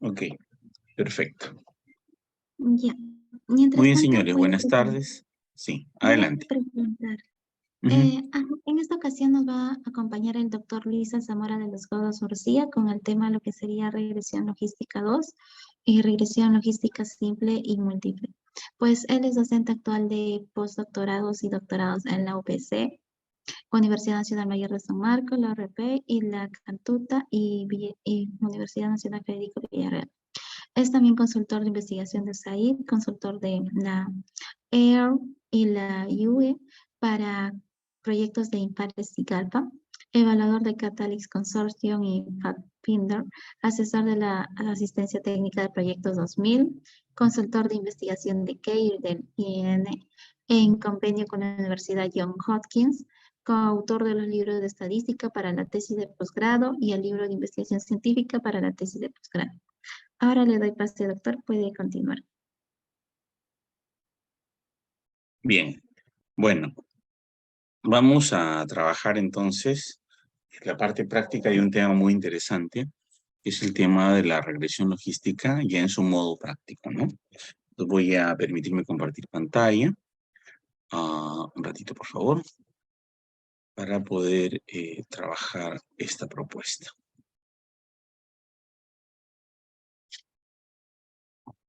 Ok, perfecto. Ya. Muy Mientras bien, tanto, señores, buenas tardes. Sí, voy a adelante. preguntar. Ujú. En esta ocasión nos va a acompañar el doctor Luisa Zamora de los Godos Urcía con el tema lo que sería regresión logística 2 y regresión logística simple y múltiple. Pues él es docente actual de postdoctorados y doctorados en la UPC, Universidad Nacional Mayor de San Marcos, la URP y la Cantuta y Universidad Nacional Federico Villarreal. Es también consultor de investigación de USAID, consultor de la AIR y la UE para proyectos de Impares y GALPA, evaluador de Catalyst Consortium y Pathfinder, asesor de la asistencia técnica de proyectos 2000, consultor de investigación de CARE del IN en convenio con la Universidad Johns Hopkins, coautor de los libros de estadística para la tesis de posgrado y el libro de investigación científica para la tesis de posgrado. Ahora le doy pase, doctor, puede continuar. Bien, bueno, vamos a trabajar entonces la parte práctica de un tema muy interesante, que es el tema de la regresión logística ya en su modo práctico, ¿no? Entonces voy a permitirme compartir pantalla. Un ratito, por favor, para poder trabajar esta propuesta.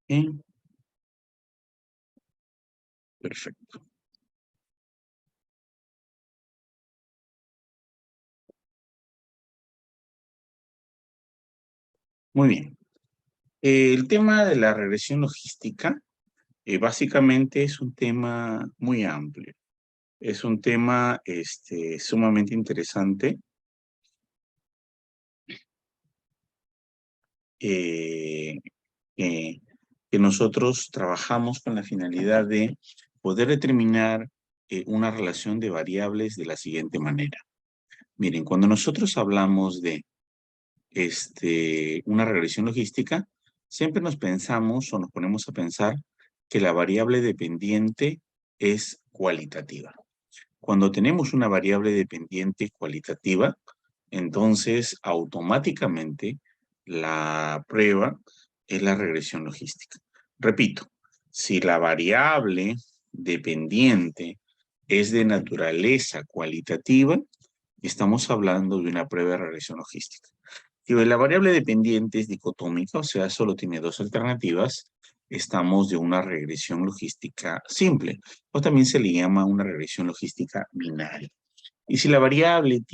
Bien, perfecto. Muy bien. El tema de la regresión logística básicamente es un tema muy amplio. Es un tema sumamente interesante eh, eh, que nosotros trabajamos con la finalidad de poder determinar una relación de variables de la siguiente manera. Miren, cuando nosotros hablamos de una regresión logística, siempre nos pensamos o nos ponemos a pensar que la variable dependiente es cualitativa. Cuando tenemos una variable dependiente cualitativa, entonces automáticamente la prueba es la regresión logística. Repito, si la variable dependiente es de naturaleza cualitativa, estamos hablando de una prueba de regresión logística. Si la variable dependiente es dicotómica, o sea, solo tiene dos alternativas, estamos de una regresión logística simple, o también se le llama una regresión logística binaria. Y si la variable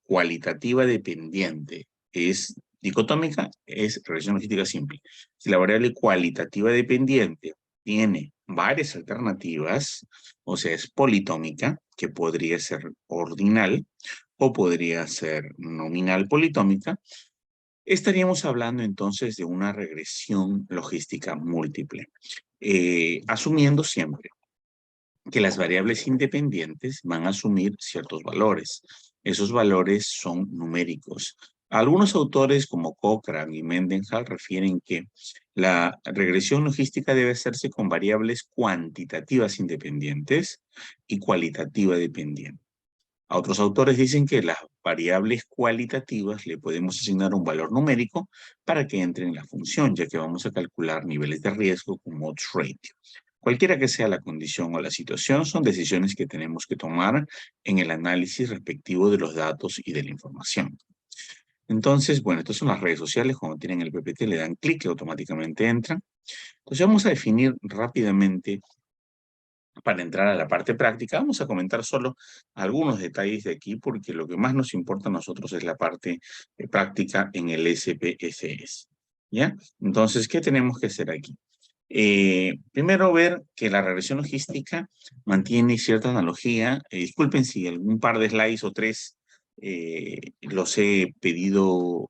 cualitativa dependiente es dicotómica, es regresión logística simple. Si la variable cualitativa dependiente tiene varias alternativas, o sea, es politómica, que podría ser ordinal o podría ser nominal politómica, estaríamos hablando entonces de una regresión logística múltiple, asumiendo siempre que las variables independientes van a asumir ciertos valores. Esos valores son numéricos. Algunos autores como Cochrane y Mendenhall refieren que la regresión logística debe hacerse con variables cuantitativas independientes y cualitativa dependiente. A otros autores dicen que las variables cualitativas le podemos asignar un valor numérico para que entre en la función, ya que vamos a calcular niveles de riesgo como odds ratio. Cualquiera que sea la condición o la situación, son decisiones que tenemos que tomar en el análisis respectivo de los datos y de la información. Entonces, bueno, estas son las redes sociales. Cuando tienen el PPT le dan clic y automáticamente entran. Entonces vamos a definir rápidamente para entrar a la parte práctica. Vamos a comentar solo algunos detalles de aquí porque lo que más nos importa a nosotros es la parte práctica en el SPSS. ¿Ya? Entonces, ¿qué tenemos que hacer aquí? Primero ver que la regresión logística mantiene cierta analogía. Disculpen si algún par de slides o tres los he pedido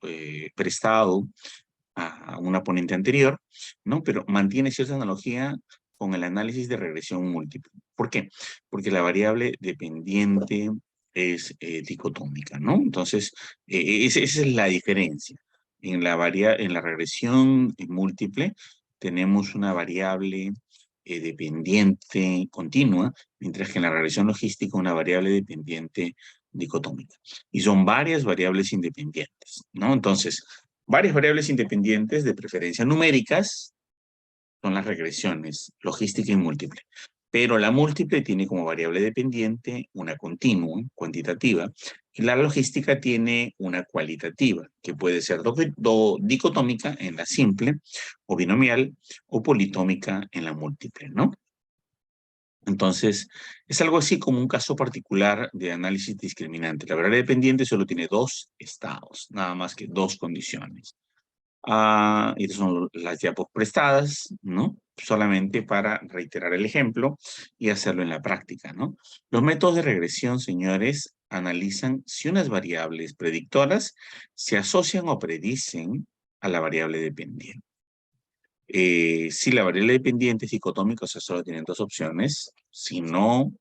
prestado a una ponente anterior, ¿no? Pero mantiene cierta analogía con el análisis de regresión múltiple. ¿Por qué? Porque la variable dependiente es dicotómica, ¿no? Entonces, esa es la diferencia. En la regresión múltiple tenemos una variable dependiente continua, mientras que en la regresión logística una variable dependiente dicotómica. Y son varias variables independientes, ¿no? Entonces, Varias variables independientes, de preferencia numéricas, son las regresiones, logística y múltiple. Pero la múltiple tiene como variable dependiente una continua, cuantitativa, y la logística tiene una cualitativa, que puede ser dicotómica en la simple, o binomial, o politómica en la múltiple, ¿no? Entonces, es algo así como un caso particular de análisis discriminante. La variable dependiente solo tiene dos estados, nada más que dos condiciones. Y estas son las diapos prestadas, ¿no? Solamente para reiterar el ejemplo y hacerlo en la práctica, ¿no? Los métodos de regresión, señores, analizan si unas variables predictoras se asocian o predicen a la variable dependiente. Si la variable dependiente es dicotómica, o sea, solo tienen dos opciones, si no,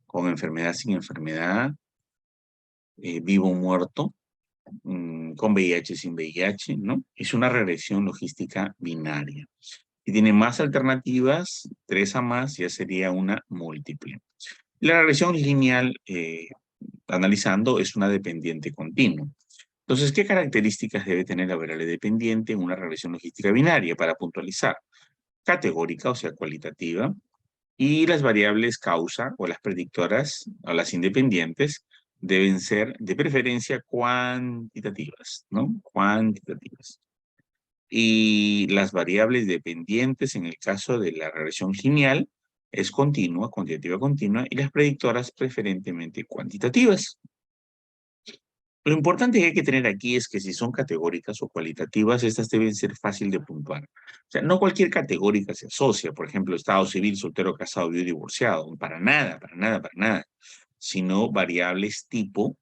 con enfermedad, sin enfermedad, vivo o muerto, con VIH, sin VIH, ¿no? Es una regresión logística binaria. Si tiene más alternativas, 3 a más, ya sería una múltiple. La regresión lineal, analizando, es una dependiente continua. Entonces, ¿qué características debe tener la variable dependiente en una regresión logística binaria? Para puntualizar, categórica, o sea, cualitativa, y las variables causa o las predictoras o las independientes deben ser de preferencia cuantitativas, ¿no? Cuantitativas. Y las variables dependientes en el caso de la regresión lineal es continua, cuantitativa continua, y las predictoras preferentemente cuantitativas. Lo importante que hay que tener aquí es que si son categóricas o cualitativas, estas deben ser fácil de puntuar. O sea, no cualquier categórica se asocia, por ejemplo, estado civil, soltero, casado, viudo, divorciado, para nada, para nada, para nada, sino variables tipo,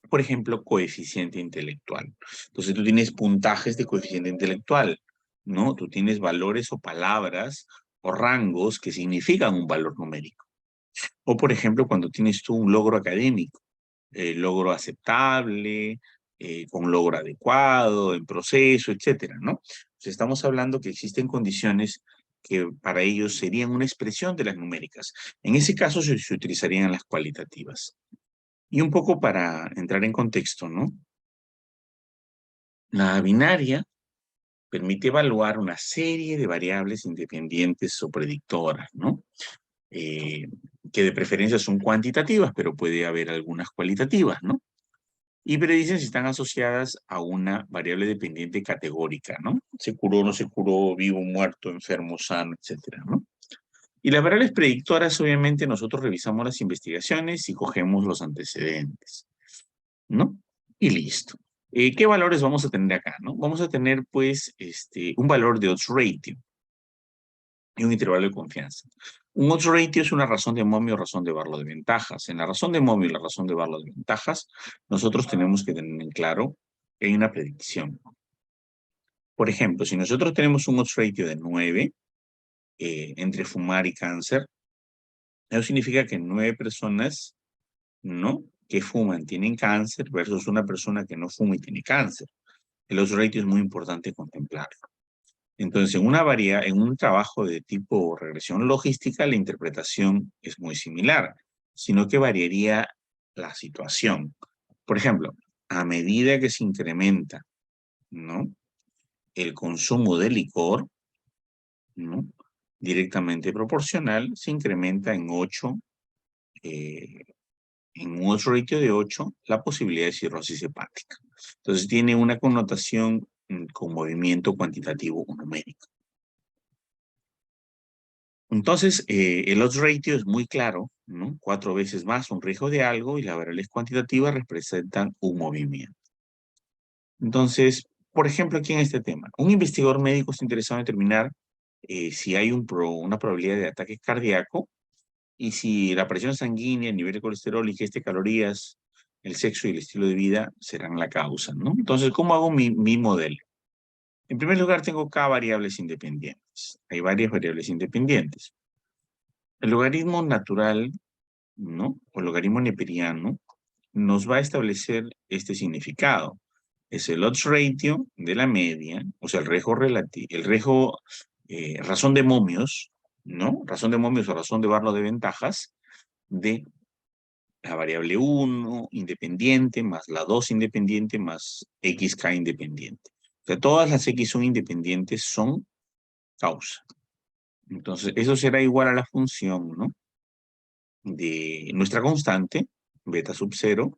por ejemplo, coeficiente intelectual. Entonces tú tienes puntajes de coeficiente intelectual, ¿no? Tú tienes valores o palabras o rangos que significan un valor numérico. O, por ejemplo, cuando tienes tú un logro académico, logro aceptable, con logro adecuado, en proceso, etcétera, ¿no? Pues estamos hablando que existen condiciones que para ellos serían una expresión de las numéricas. En ese caso se utilizarían las cualitativas. Y un poco para entrar en contexto, ¿no? La binaria permite evaluar una serie de variables independientes o predictoras, ¿no? Que de preferencia son cuantitativas, pero puede haber algunas cualitativas, ¿no? Y predicen si están asociadas a una variable dependiente categórica, ¿no? Se curó, no se curó, vivo, muerto, enfermo, sano, etcétera, ¿no? Y las variables predictoras, obviamente, nosotros revisamos las investigaciones y cogemos los antecedentes, ¿no? Y listo. ¿Qué valores vamos a tener acá, no? Vamos a tener, pues, un valor de odds ratio y un intervalo de confianza. Un odds ratio es una razón de momio o razón de Barlow de ventajas. En la razón de momio y la razón de Barlow de ventajas, nosotros tenemos que tener en claro que hay una predicción. Por ejemplo, si nosotros tenemos un odds ratio de 9 entre fumar y cáncer, eso significa que 9 personas, ¿no?, que fuman tienen cáncer versus una persona que no fuma y tiene cáncer. El odds ratio es muy importante contemplarlo. Entonces, en un trabajo de tipo regresión logística, la interpretación es muy similar, sino que variaría la situación. Por ejemplo, a medida que se incrementa, ¿no?, el consumo de licor, ¿no?, directamente proporcional, se incrementa en 8, en un odds ratio de 8, la posibilidad de cirrosis hepática. Entonces, tiene una connotación con movimiento cuantitativo o numérico. Entonces, el odds ratio es muy claro, ¿no? 4 veces más un riesgo de algo y las variables cuantitativas representan un movimiento. Entonces, por ejemplo, aquí en este tema, un investigador médico está interesado en determinar si hay una probabilidad de ataque cardíaco y si la presión sanguínea, el nivel de colesterol, ingesta de calorías, el sexo y el estilo de vida serán la causa, ¿no? Entonces, ¿cómo hago mi modelo? En primer lugar, tengo K variables independientes. Hay varias variables independientes. El logaritmo natural, ¿no?, o logaritmo neperiano, nos va a establecer este significado. Es el odds ratio de la media, o sea, el riesgo, razón de momios, ¿no? Razón de momios o razón de Barlow de ventajas de la variable 1 independiente más la 2 independiente más xk independiente. sea, todas las X son independientes, son causa. Entonces, eso será igual a la función, ¿no?, de nuestra constante, beta sub 0,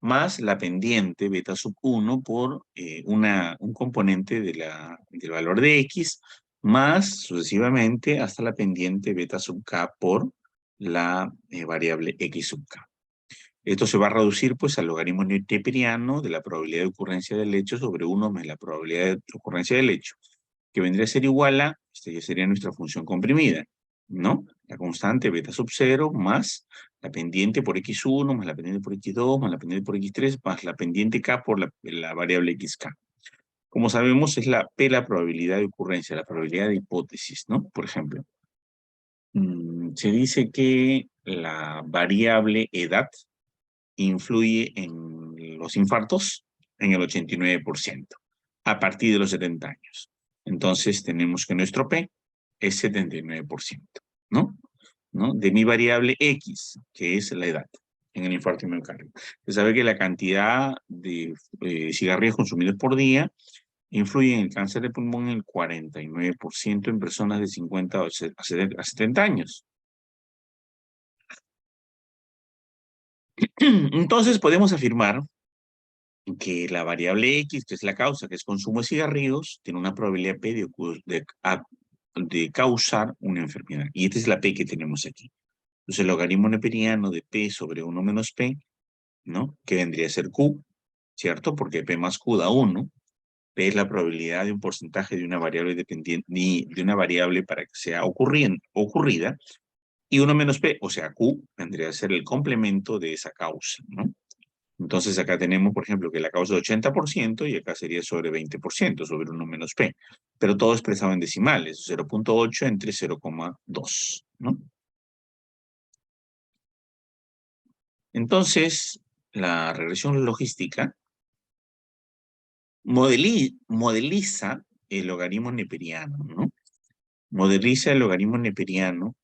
más la pendiente beta sub 1 por un componente del valor de X, más sucesivamente hasta la pendiente beta sub K por la variable X sub K. Esto se va a reducir pues al logaritmo neperiano de la probabilidad de ocurrencia del hecho sobre 1 más la probabilidad de ocurrencia del hecho, que vendría a ser igual a, esta ya sería nuestra función comprimida, ¿no? La constante beta sub 0 más la pendiente por x1, más la pendiente por x2, más la pendiente por x3, más la pendiente k por la variable xk. Como sabemos, es la P la probabilidad de ocurrencia, la probabilidad de hipótesis, ¿no? Por ejemplo, se dice que la variable edad influye en los infartos en el 89%, a partir de los 70 años. Entonces tenemos que nuestro P es 79%, ¿no? De mi variable X, que es la edad en el infarto miocardio. Se sabe que la cantidad de cigarrillos consumidos por día influye en el cáncer de pulmón en el 49% en personas de 50 a 70 años. Entonces podemos afirmar que la variable X, que es la causa, que es consumo de cigarrillos, tiene una probabilidad P de causar una enfermedad. Y esta es la P que tenemos aquí. Entonces el logaritmo neperiano de P sobre 1 menos P, ¿no?, que vendría a ser Q, ¿cierto? Porque P más Q da 1. P es la probabilidad de un porcentaje de una variable dependiente, de una variable para que sea ocurrida. Y 1 menos P, o sea, Q, vendría a ser el complemento de esa causa, ¿no? Entonces acá tenemos, por ejemplo, que la causa es 80% y acá sería sobre 20%, sobre 1 menos P. Pero todo expresado en decimales, 0.8 entre 0,2, ¿no? Entonces, la regresión logística modeliza el logaritmo neperiano, ¿no? Modeliza el logaritmo neperiano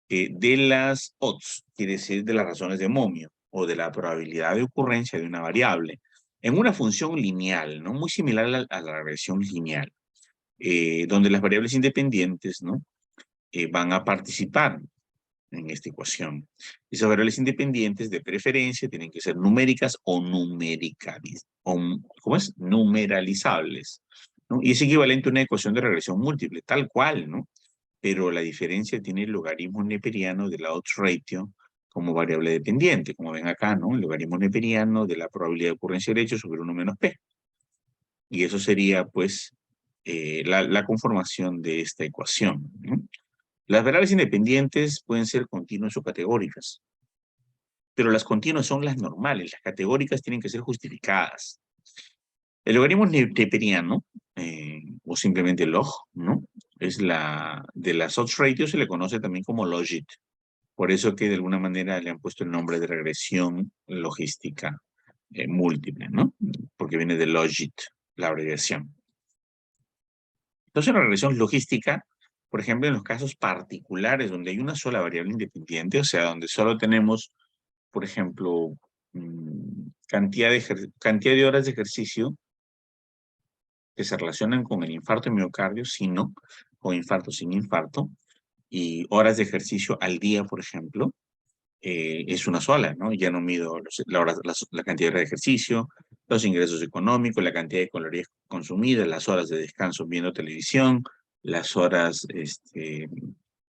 de las odds, quiere decir de las razones de momio, o de la probabilidad de ocurrencia de una variable, en una función lineal, ¿no? Muy similar a la regresión lineal, donde las variables independientes, ¿no?, van a participar en esta ecuación. Esas variables independientes de preferencia tienen que ser numéricas o numeralizables, ¿no? Y es equivalente a una ecuación de regresión múltiple, tal cual, ¿no? Pero la diferencia tiene el logaritmo neperiano de la odds ratio como variable dependiente, como ven acá, ¿no? El logaritmo neperiano de la probabilidad de ocurrencia del hecho sobre 1 menos P. Y eso sería, pues, la conformación de esta ecuación, ¿no? Las variables independientes pueden ser continuas o categóricas, pero las continuas son las normales, las categóricas tienen que ser justificadas. El logaritmo neperiano, o simplemente log, ¿no?, es de las odds ratios, se le conoce también como logit. Por eso que de alguna manera le han puesto el nombre de regresión logística múltiple, ¿no? Porque viene de logit, la abreviación. Entonces, la regresión logística, por ejemplo, en los casos particulares donde hay una sola variable independiente, o sea, donde solo tenemos, por ejemplo, cantidad de horas de ejercicio que se relacionan con el infarto de miocardio, sino con infarto sin infarto, y horas de ejercicio al día, por ejemplo, es una sola, ¿no? Ya no mido la cantidad de ejercicio, los ingresos económicos, la cantidad de calorías consumidas, las horas de descanso viendo televisión, las horas,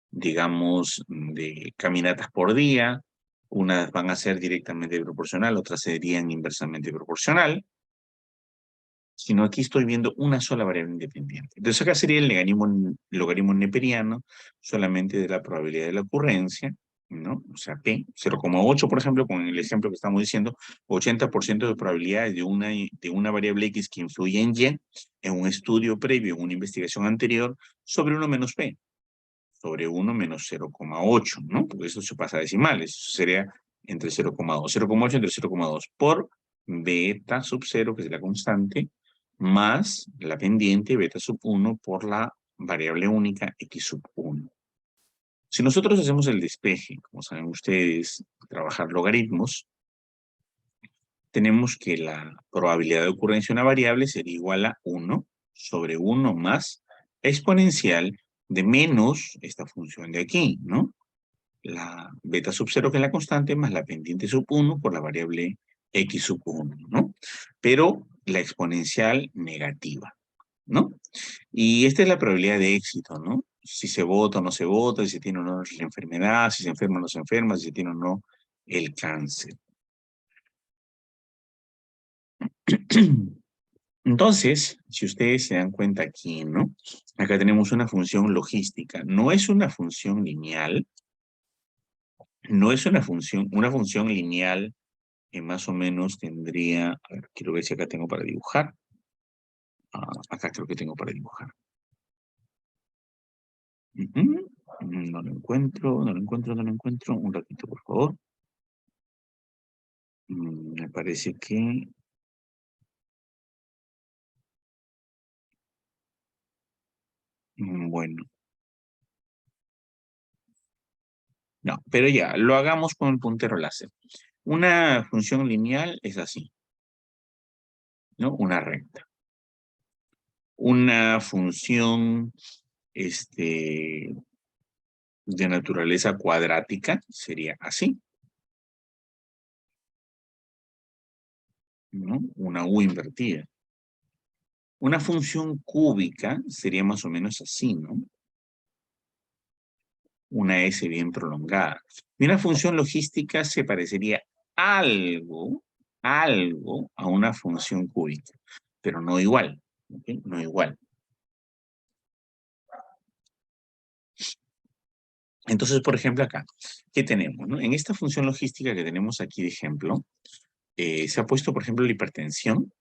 digamos, de caminatas por día. Unas van a ser directamente proporcional, otras serían inversamente proporcional. Sino aquí estoy viendo una sola variable independiente. Entonces acá sería el logaritmo neperiano solamente de la probabilidad de la ocurrencia, ¿no? O sea, P, 0,8, por ejemplo, con el ejemplo que estamos diciendo, 80% de probabilidades de una variable X que influye en Y, en un estudio previo, en una investigación anterior, sobre 1 menos P, sobre 1 menos 0,8, ¿no? Porque eso se pasa a decimales, eso sería entre 0,2, 0,8 entre 0,2 por beta sub 0, que es la constante, más la pendiente beta sub 1 por la variable única x sub 1. Si nosotros hacemos el despeje, como saben ustedes, trabajar logaritmos, tenemos que la probabilidad de ocurrencia de una variable sería igual a 1 sobre 1 más exponencial de menos esta función de aquí, ¿no? La beta sub 0, que es la constante, más la pendiente sub 1 por la variable x sub 1, ¿no? Pero la exponencial negativa, ¿no? Y esta es la probabilidad de éxito, ¿no? Si se vota o no se vota, si se tiene o no la enfermedad, si se enferma o no se enferma, si se tiene o no el cáncer. Entonces, si ustedes se dan cuenta aquí, ¿no? Acá tenemos una función logística. No es una función lineal. No es una función lineal que más o menos tendría... A ver, quiero ver si acá tengo para dibujar. Acá creo que tengo para dibujar. No lo encuentro, no lo encuentro, no lo encuentro. Un ratito, por favor. Me parece que... Bueno. No, pero ya, lo hagamos con el puntero láser. Una función lineal es así, ¿no? Una recta. Una función de naturaleza cuadrática sería así, ¿no? Una U invertida. Una función cúbica sería más o menos así, ¿no? Una S bien prolongada. Y una función logística se parecería algo a una función cúbica, pero no igual, ¿ok? No igual. Entonces, por ejemplo, acá, ¿qué tenemos, no? En esta función logística que tenemos aquí de ejemplo, se ha puesto, por ejemplo, la hipertensión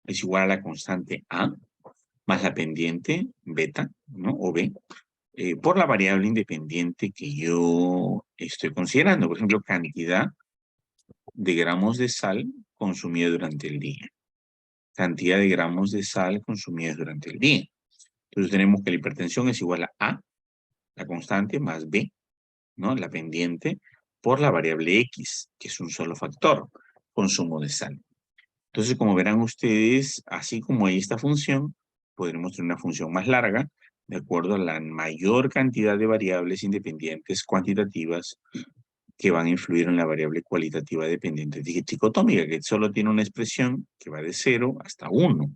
es igual a la constante A más la pendiente beta, ¿no? O B, por la variable independiente que yo estoy considerando. Por ejemplo, cantidad de gramos de sal consumida durante el día. Cantidad de gramos de sal consumida durante el día. Entonces tenemos que la hipertensión es igual a, la constante, más B, ¿no? La pendiente, por la variable X, que es un solo factor, consumo de sal. Entonces, como verán ustedes, así como hay esta función, podremos tener una función más larga, de acuerdo a la mayor cantidad de variables independientes cuantitativas que van a influir en la variable cualitativa dependiente dicotómica, que solo tiene una expresión que va de 0 hasta 1.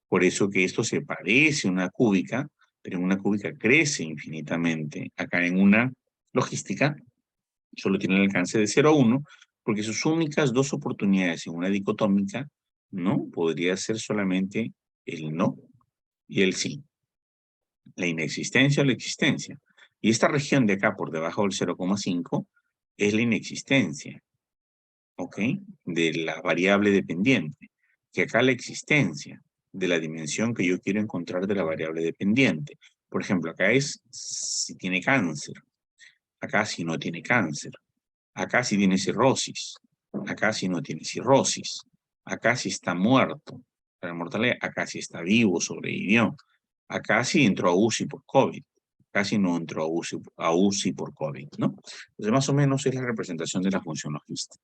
Por eso que esto se parece a una cúbica, pero en una cúbica crece infinitamente. Acá en una logística solo tiene el alcance de 0 a 1, porque sus únicas dos oportunidades en una dicotómica, ¿no? Podría ser solamente el no y el sí. La inexistencia o la existencia. Y esta región de acá por debajo del 0,5 es la inexistencia, ¿ok? De la variable dependiente. Que acá la existencia de la dimensión que yo quiero encontrar de la variable dependiente. Por ejemplo, acá es si tiene cáncer. Acá si no tiene cáncer. Acá si tiene cirrosis. Acá si no tiene cirrosis. Acá si está muerto. La mortalidad. Acá si está vivo, sobrevivió. Acá sí entró a UCI por COVID. Casi no entró a UCI por COVID, ¿no? Entonces, más o menos es la representación de la función logística.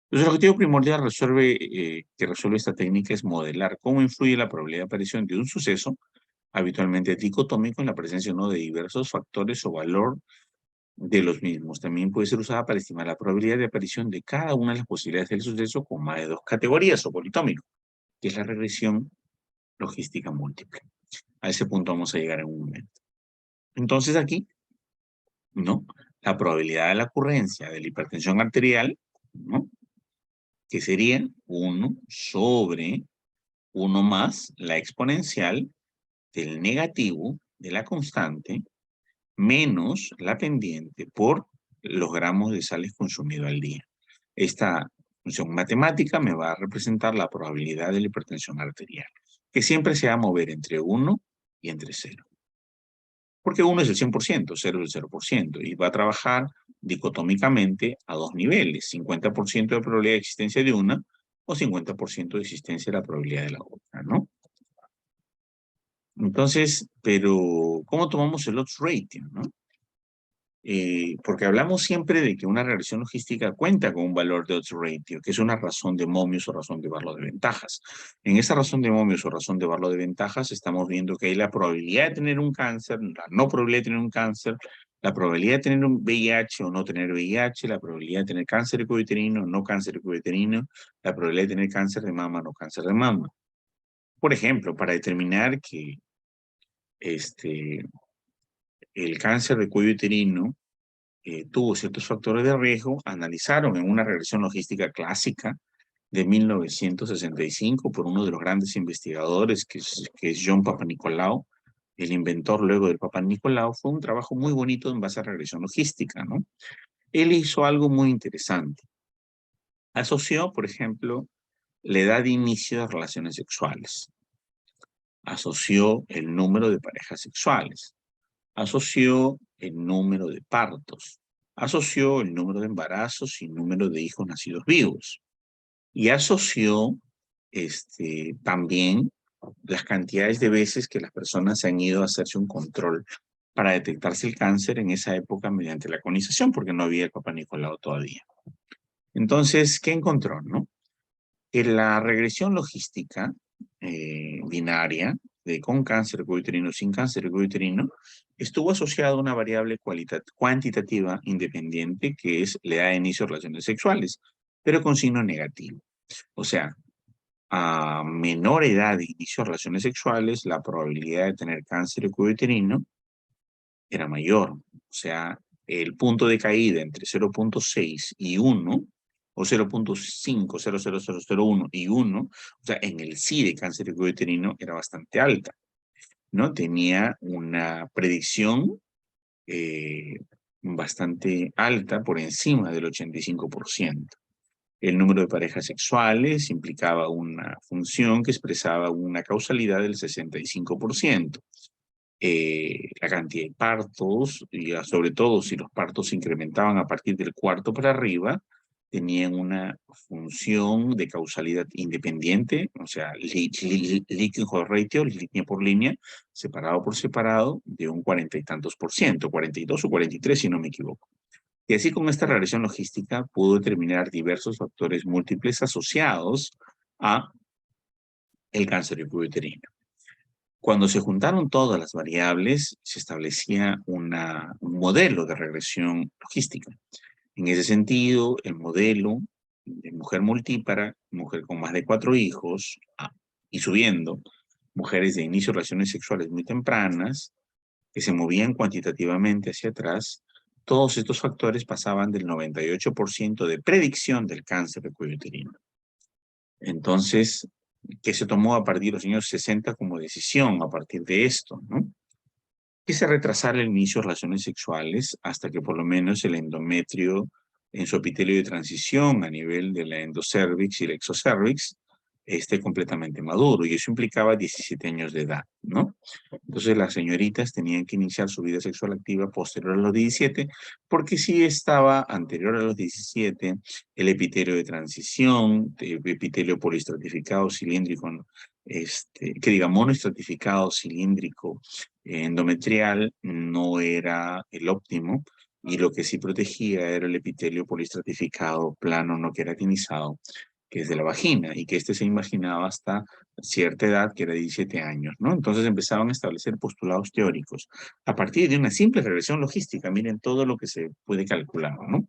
Entonces, el objetivo primordial que resuelve esta técnica es modelar cómo influye la probabilidad de aparición de un suceso habitualmente dicotómico en la presencia o no de diversos factores o valor de los mismos. También puede ser usada para estimar la probabilidad de aparición de cada una de las posibilidades del suceso con más de dos categorías o politómico, que es la regresión logística múltiple. A ese punto vamos a llegar en un momento. Entonces aquí, ¿no? La probabilidad de la ocurrencia de la hipertensión arterial, ¿no? Que sería 1 sobre 1 más la exponencial del negativo de la constante menos la pendiente por los gramos de sales consumidos al día. Esta función matemática me va a representar la probabilidad de la hipertensión arterial, que siempre se va a mover entre 1 y entre 0. Porque 1 es el 100%, 0 es el 0%, y va a trabajar dicotómicamente a dos niveles, 50% de probabilidad de existencia de una o 50% de existencia de la probabilidad de la otra, ¿no? Entonces, pero, ¿cómo tomamos el odds ratio, no? porque hablamos siempre de que una regresión logística cuenta con un valor de odds ratio, que es una razón de momios o razón de valor de ventajas. En esa razón de momios o razón de valor de ventajas estamos viendo que hay la probabilidad de tener un cáncer, la no probabilidad de tener un cáncer, la probabilidad de tener un VIH o no tener VIH, la probabilidad de tener cáncer de cuello uterino o no cáncer de cuello uterino, la probabilidad de tener cáncer de mama o no cáncer de mama. Por ejemplo, para determinar que el cáncer de cuello uterino tuvo ciertos factores de riesgo, analizaron en una regresión logística clásica de 1965 por uno de los grandes investigadores, que es John Papanicolaou, el inventor luego del Papanicolaou. Fue un trabajo muy bonito en base a regresión logística, ¿no? Él hizo algo muy interesante. Asoció, por ejemplo, la edad de inicio de relaciones sexuales. Asoció el número de parejas sexuales. Asoció el número de partos. Asoció el número de embarazos y número de hijos nacidos vivos. Y asoció también las cantidades de veces que las personas han ido a hacerse un control para detectarse el cáncer en esa época mediante la colonización, porque no había el Papa Nicolau todavía. Entonces, ¿qué encontró, no? Que la regresión logística binaria de con cáncer de cuello uterino, sin cáncer de cuello uterino, estuvo asociada a una variable cuantitativa independiente que es la edad de inicio de relaciones sexuales, pero con signo negativo. O sea, a menor edad de inicio de relaciones sexuales, la probabilidad de tener cáncer de cuello uterino era mayor. O sea, el punto de caída entre 0.6 y 1, o 0.5, 0.0001 y 1, o sea, en el sí de cáncer de cuello uterino era bastante alta, ¿no? Tenía una predicción bastante alta, por encima del 85%. El número de parejas sexuales implicaba una función que expresaba una causalidad del 65%. La cantidad de partos, y sobre todo si los partos se incrementaban a partir del cuarto para arriba, tenían una función de causalidad independiente, o sea, likelihood ratio, línea por línea, separado por separado, de un 40 y tantos por ciento, 42 o 43 si no me equivoco. Y así con esta regresión logística pudo determinar diversos factores múltiples asociados a el cáncer de cuello uterino. Cuando se juntaron todas las variables, se establecía un modelo de regresión logística. En ese sentido, el modelo de mujer multípara, mujer con más de 4 hijos, y subiendo, mujeres de inicio de relaciones sexuales muy tempranas, que se movían cuantitativamente hacia atrás, todos estos factores pasaban del 98% de predicción del cáncer de cuello uterino. Entonces, ¿qué se tomó a partir de los años 60 como decisión a partir de esto, ¿no? Que se retrasara el inicio de relaciones sexuales hasta que por lo menos el endometrio en su epitelio de transición a nivel de la endocervix y el exocervix esté completamente maduro, y eso implicaba 17 años de edad, ¿no? Entonces las señoritas tenían que iniciar su vida sexual activa posterior a los 17, porque si estaba anterior a los 17, el epitelio de transición, el epitelio poliestratificado cilíndrico, que diga monoestratificado cilíndrico endometrial, no era el óptimo, y lo que sí protegía era el epitelio poliestratificado plano no queratinizado, que es de la vagina, y que se imaginaba hasta cierta edad, que era 17 años, ¿no? Entonces empezaban a establecer postulados teóricos a partir de una simple regresión logística. Miren todo lo que se puede calcular, ¿no?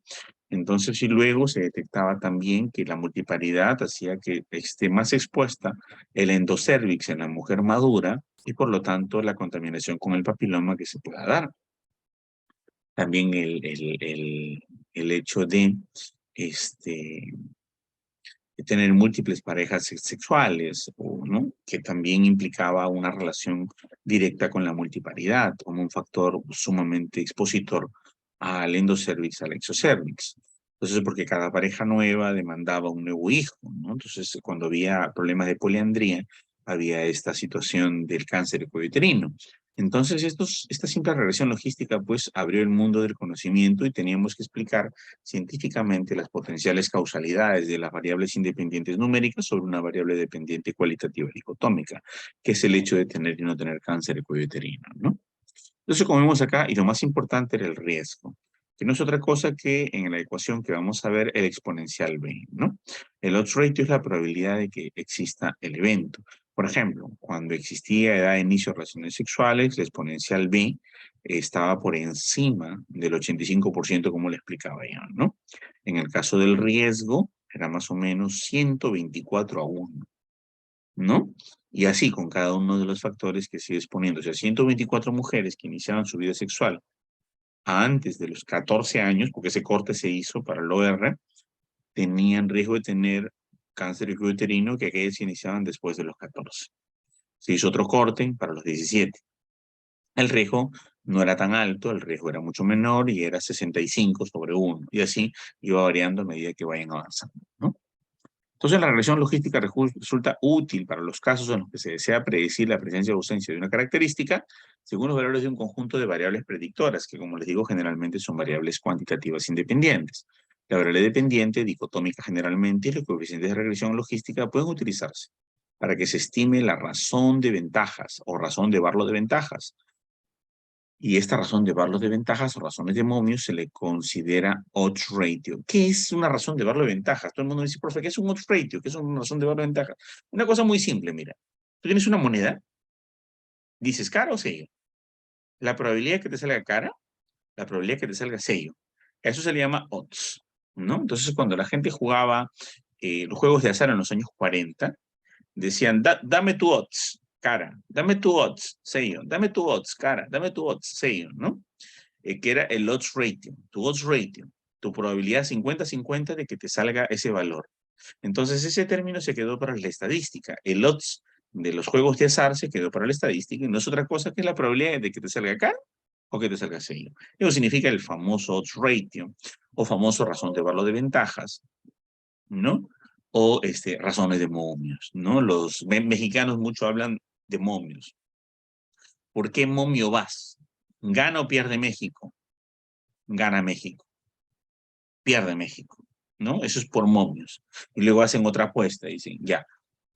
Entonces, y luego se detectaba también que la multiparidad hacía que esté más expuesta el endocervix en la mujer madura, y por lo tanto la contaminación con el papiloma que se pueda dar. También el hecho de tener múltiples parejas sexuales, ¿no? Que también implicaba una relación directa con la multiparidad, como un factor sumamente expositor al endocervix, al exocervix. Entonces, porque cada pareja nueva demandaba un nuevo hijo, ¿no? Entonces, cuando había problemas de poliandría, había esta situación del cáncer de cuello uterino. Entonces, esta simple regresión logística, pues, abrió el mundo del conocimiento, y teníamos que explicar científicamente las potenciales causalidades de las variables independientes numéricas sobre una variable dependiente cualitativa dicotómica, que es el hecho de tener y no tener cáncer de cuello uterino, ¿no? Entonces, como vemos acá, y lo más importante era el riesgo, que no es otra cosa que en la ecuación que vamos a ver el exponencial b, ¿no? El odds ratio es la probabilidad de que exista el evento. Por ejemplo, cuando existía edad de inicio de relaciones sexuales, la exponencial b estaba por encima del 85%, como le explicaba ya, ¿no? En el caso del riesgo, era más o menos 124-1, ¿no? Y así con cada uno de los factores que sigue exponiendo. O sea, 124 mujeres que iniciaban su vida sexual antes de los 14 años, porque ese corte se hizo para el OR, tenían riesgo de tener cáncer de cuello uterino que aquellas que iniciaban después de los 14. Se hizo otro corte para los 17. El riesgo no era tan alto, el riesgo era mucho menor y era 65/1. Y así iba variando a medida que vayan avanzando, ¿no? Entonces, la regresión logística resulta útil para los casos en los que se desea predecir la presencia o ausencia de una característica según los valores de un conjunto de variables predictoras, que como les digo, generalmente son variables cuantitativas independientes. La variable dependiente, dicotómica generalmente, y los coeficientes de regresión logística pueden utilizarse para que se estime la razón de ventajas o razón de Barlow de ventajas. Y esta razón de Barlow de ventajas o razones de momios se le considera odds ratio. ¿Qué es una razón de Barlow de ventajas? Todo el mundo dice, profe, ¿qué es un odds ratio? ¿Qué es una razón de Barlow de ventajas? Una cosa muy simple, mira. Tú tienes una moneda, dices cara o sello. La probabilidad que te salga cara, la probabilidad que te salga sello. Eso se le llama odds, ¿no? Entonces, cuando la gente jugaba los juegos de azar en los años 40, decían, dame tu odds, cara, dame tu odds, sello, dame tu odds, cara, dame tu odds, sello, ¿no? Que era el odds ratio, tu odds ratio, tu probabilidad 50-50 de que te salga ese valor. Entonces ese término se quedó para la estadística. El odds de los juegos de azar se quedó para la estadística y no es otra cosa que la probabilidad de que te salga cara o que te salga sello. Eso significa el famoso odds ratio o famoso razón de Barlow de ventajas, ¿no? O razones de momios, ¿no? Los mexicanos mucho hablan de momios. ¿Por qué momio vas? ¿Gana o pierde México? Gana México. Pierde México, ¿no? Eso es por momios. Y luego hacen otra apuesta, dicen, ya,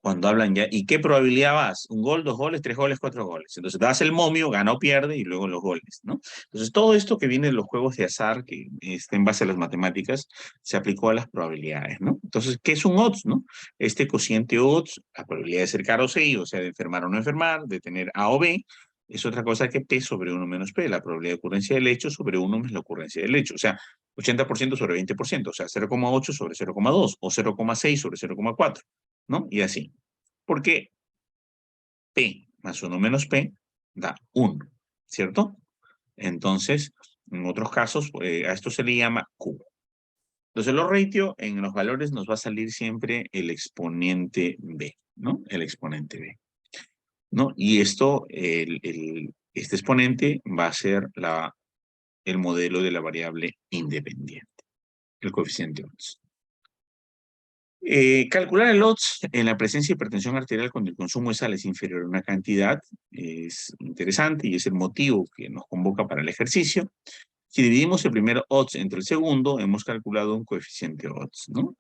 cuando hablan ya, ¿y qué probabilidad vas? ¿Un gol, 2 goles, 3 goles, 4 goles? Entonces das el momio, gana o pierde, y luego los goles, ¿no? Entonces todo esto que viene de los juegos de azar, que está en base a las matemáticas, se aplicó a las probabilidades, ¿no? Entonces, ¿qué es un odds, no? Este cociente odds, la probabilidad de ser caro o sí, o sea, de enfermar o no enfermar, de tener A o B, es otra cosa que P sobre 1 menos P, la probabilidad de ocurrencia del hecho sobre 1 menos la ocurrencia del hecho. O sea, 80% sobre 20%, o sea, 0,8 sobre 0,2 o 0,6 sobre 0,4, ¿no? Y así. Porque P más 1 menos P da 1, ¿cierto? Entonces, en otros casos, a esto se le llama Q. Entonces, los ratio en los valores nos va a salir siempre el exponente B, ¿no? El exponente B, ¿no? Y esto, este exponente va a ser el modelo de la variable independiente, el coeficiente odds. Calcular el odds en la presencia de hipertensión arterial cuando el consumo de sal es inferior a una cantidad es interesante y es el motivo que nos convoca para el ejercicio. Si dividimos el primer odds entre el segundo, hemos calculado un coeficiente odds, ¿no?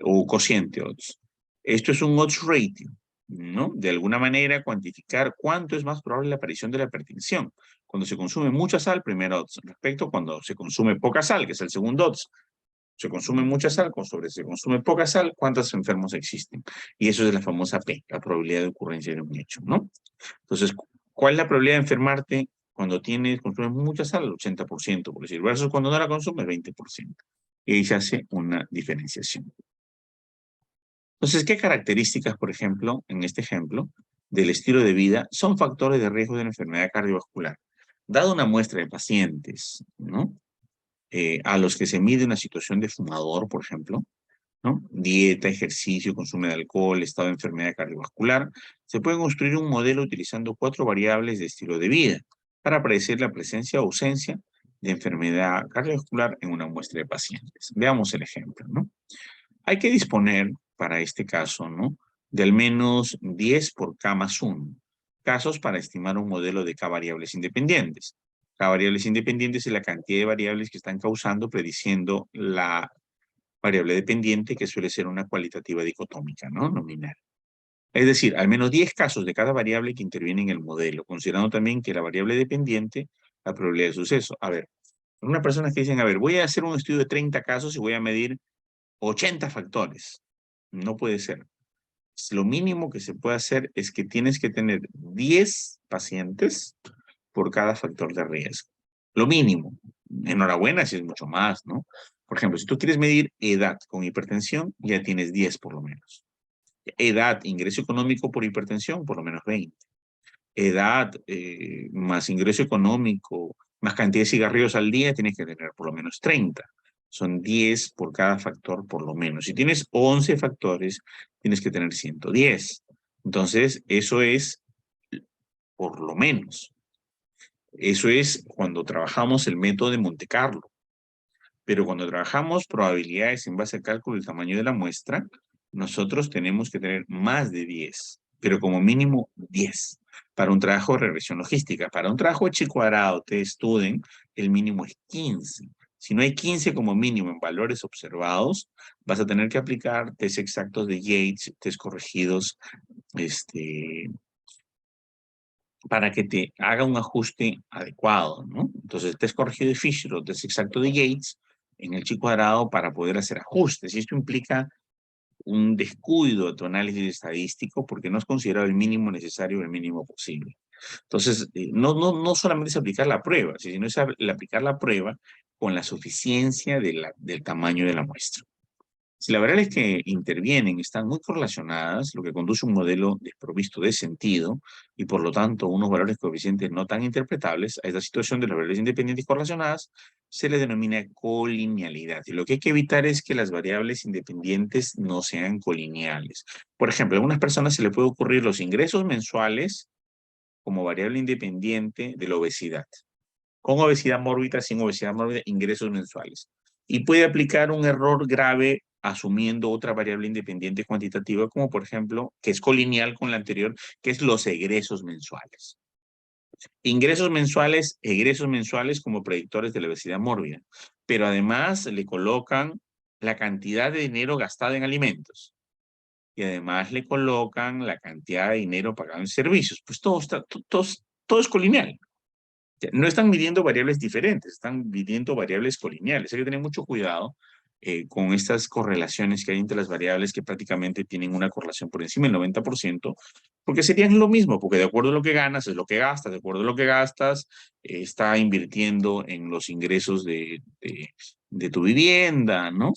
O cociente odds. Esto es un odds ratio, ¿no? De alguna manera cuantificar cuánto es más probable la aparición de la hipertensión. Cuando se consume mucha sal, primer odds. Respecto a cuando se consume poca sal, que es el segundo odds. Se consume mucha sal, se consume poca sal, ¿cuántos enfermos existen? Y eso es la famosa P, la probabilidad de ocurrencia de un hecho, ¿no? Entonces, ¿cuál es la probabilidad de enfermarte cuando consumes mucha sal? El 80%, por decir, versus cuando no la consumes, 20%. Y ahí se hace una diferenciación. Entonces, ¿qué características, por ejemplo, en este ejemplo, del estilo de vida son factores de riesgo de la enfermedad cardiovascular? Dado una muestra de pacientes, ¿no? A los que se mide una situación de fumador, por ejemplo, ¿no? Dieta, ejercicio, consumo de alcohol, estado de enfermedad cardiovascular, se puede construir un modelo utilizando 4 variables de estilo de vida para predecir la presencia o ausencia de enfermedad cardiovascular en una muestra de pacientes. Veamos el ejemplo, ¿no? Hay que disponer, para este caso, ¿no? De al menos 10 por K más 1 casos para estimar un modelo de K variables independientes. K variables independientes es la cantidad de variables que están causando, prediciendo la variable dependiente, que suele ser una cualitativa dicotómica, ¿no? Nominal. Es decir, al menos 10 casos de cada variable que interviene en el modelo, considerando también que la variable dependiente la probabilidad de suceso. A ver, unas personas que dicen, a ver, voy a hacer un estudio de 30 casos y voy a medir 80 factores. No puede ser. Lo mínimo que se puede hacer es que tienes que tener 10 pacientes por cada factor de riesgo. Lo mínimo. Enhorabuena si es mucho más, ¿no? Por ejemplo, si tú quieres medir edad con hipertensión, ya tienes 10 por lo menos. Edad, ingreso económico por hipertensión, por lo menos 20. Edad más ingreso económico, más cantidad de cigarrillos al día, tienes que tener por lo menos 30. Son 10 por cada factor por lo menos. Si tienes 11 factores, tienes que tener 110. Entonces, eso es por lo menos. Eso es cuando trabajamos el método de Monte Carlo. Pero cuando trabajamos probabilidades en base al cálculo del tamaño de la muestra, nosotros tenemos que tener más de 10, pero como mínimo 10 para un trabajo de regresión logística. Para un trabajo H cuadrado, T-Student, el mínimo es 15. Si no hay 15 como mínimo en valores observados, vas a tener que aplicar test exactos de Yates, test corregidos, para que te haga un ajuste adecuado, ¿no? Entonces, test corregido de Fisher o test exacto de Yates en el chi cuadrado para poder hacer ajustes. Y esto implica un descuido de tu análisis estadístico porque no es considerado el mínimo necesario o el mínimo posible. Entonces, no solamente es aplicar la prueba, sino es aplicar la prueba con la suficiencia del tamaño de la muestra. Si las variables que intervienen están muy correlacionadas, lo que conduce a un modelo desprovisto de sentido y por lo tanto unos valores coeficientes no tan interpretables, a esta situación de las variables independientes correlacionadas se le denomina colinealidad. Y lo que hay que evitar es que las variables independientes no sean colineales. Por ejemplo, a algunas personas se le puede ocurrir los ingresos mensuales como variable independiente de la obesidad. Con obesidad mórbida, sin obesidad mórbida, ingresos mensuales. Y puede aplicar un error grave asumiendo otra variable independiente cuantitativa, como por ejemplo, que es colineal con la anterior, que es los egresos mensuales. Ingresos mensuales, egresos mensuales como predictores de la obesidad mórbida. Pero además le colocan la cantidad de dinero gastado en alimentos. Y además le colocan la cantidad de dinero pagado en servicios. Pues todo es colineal. No están midiendo variables diferentes, están midiendo variables colineales. Hay que tener mucho cuidado con estas correlaciones que hay entre las variables que prácticamente tienen una correlación por encima del 90%, porque serían lo mismo, porque de acuerdo a lo que ganas es lo que gastas, de acuerdo a lo que gastas está invirtiendo en los ingresos de tu vivienda, ¿no?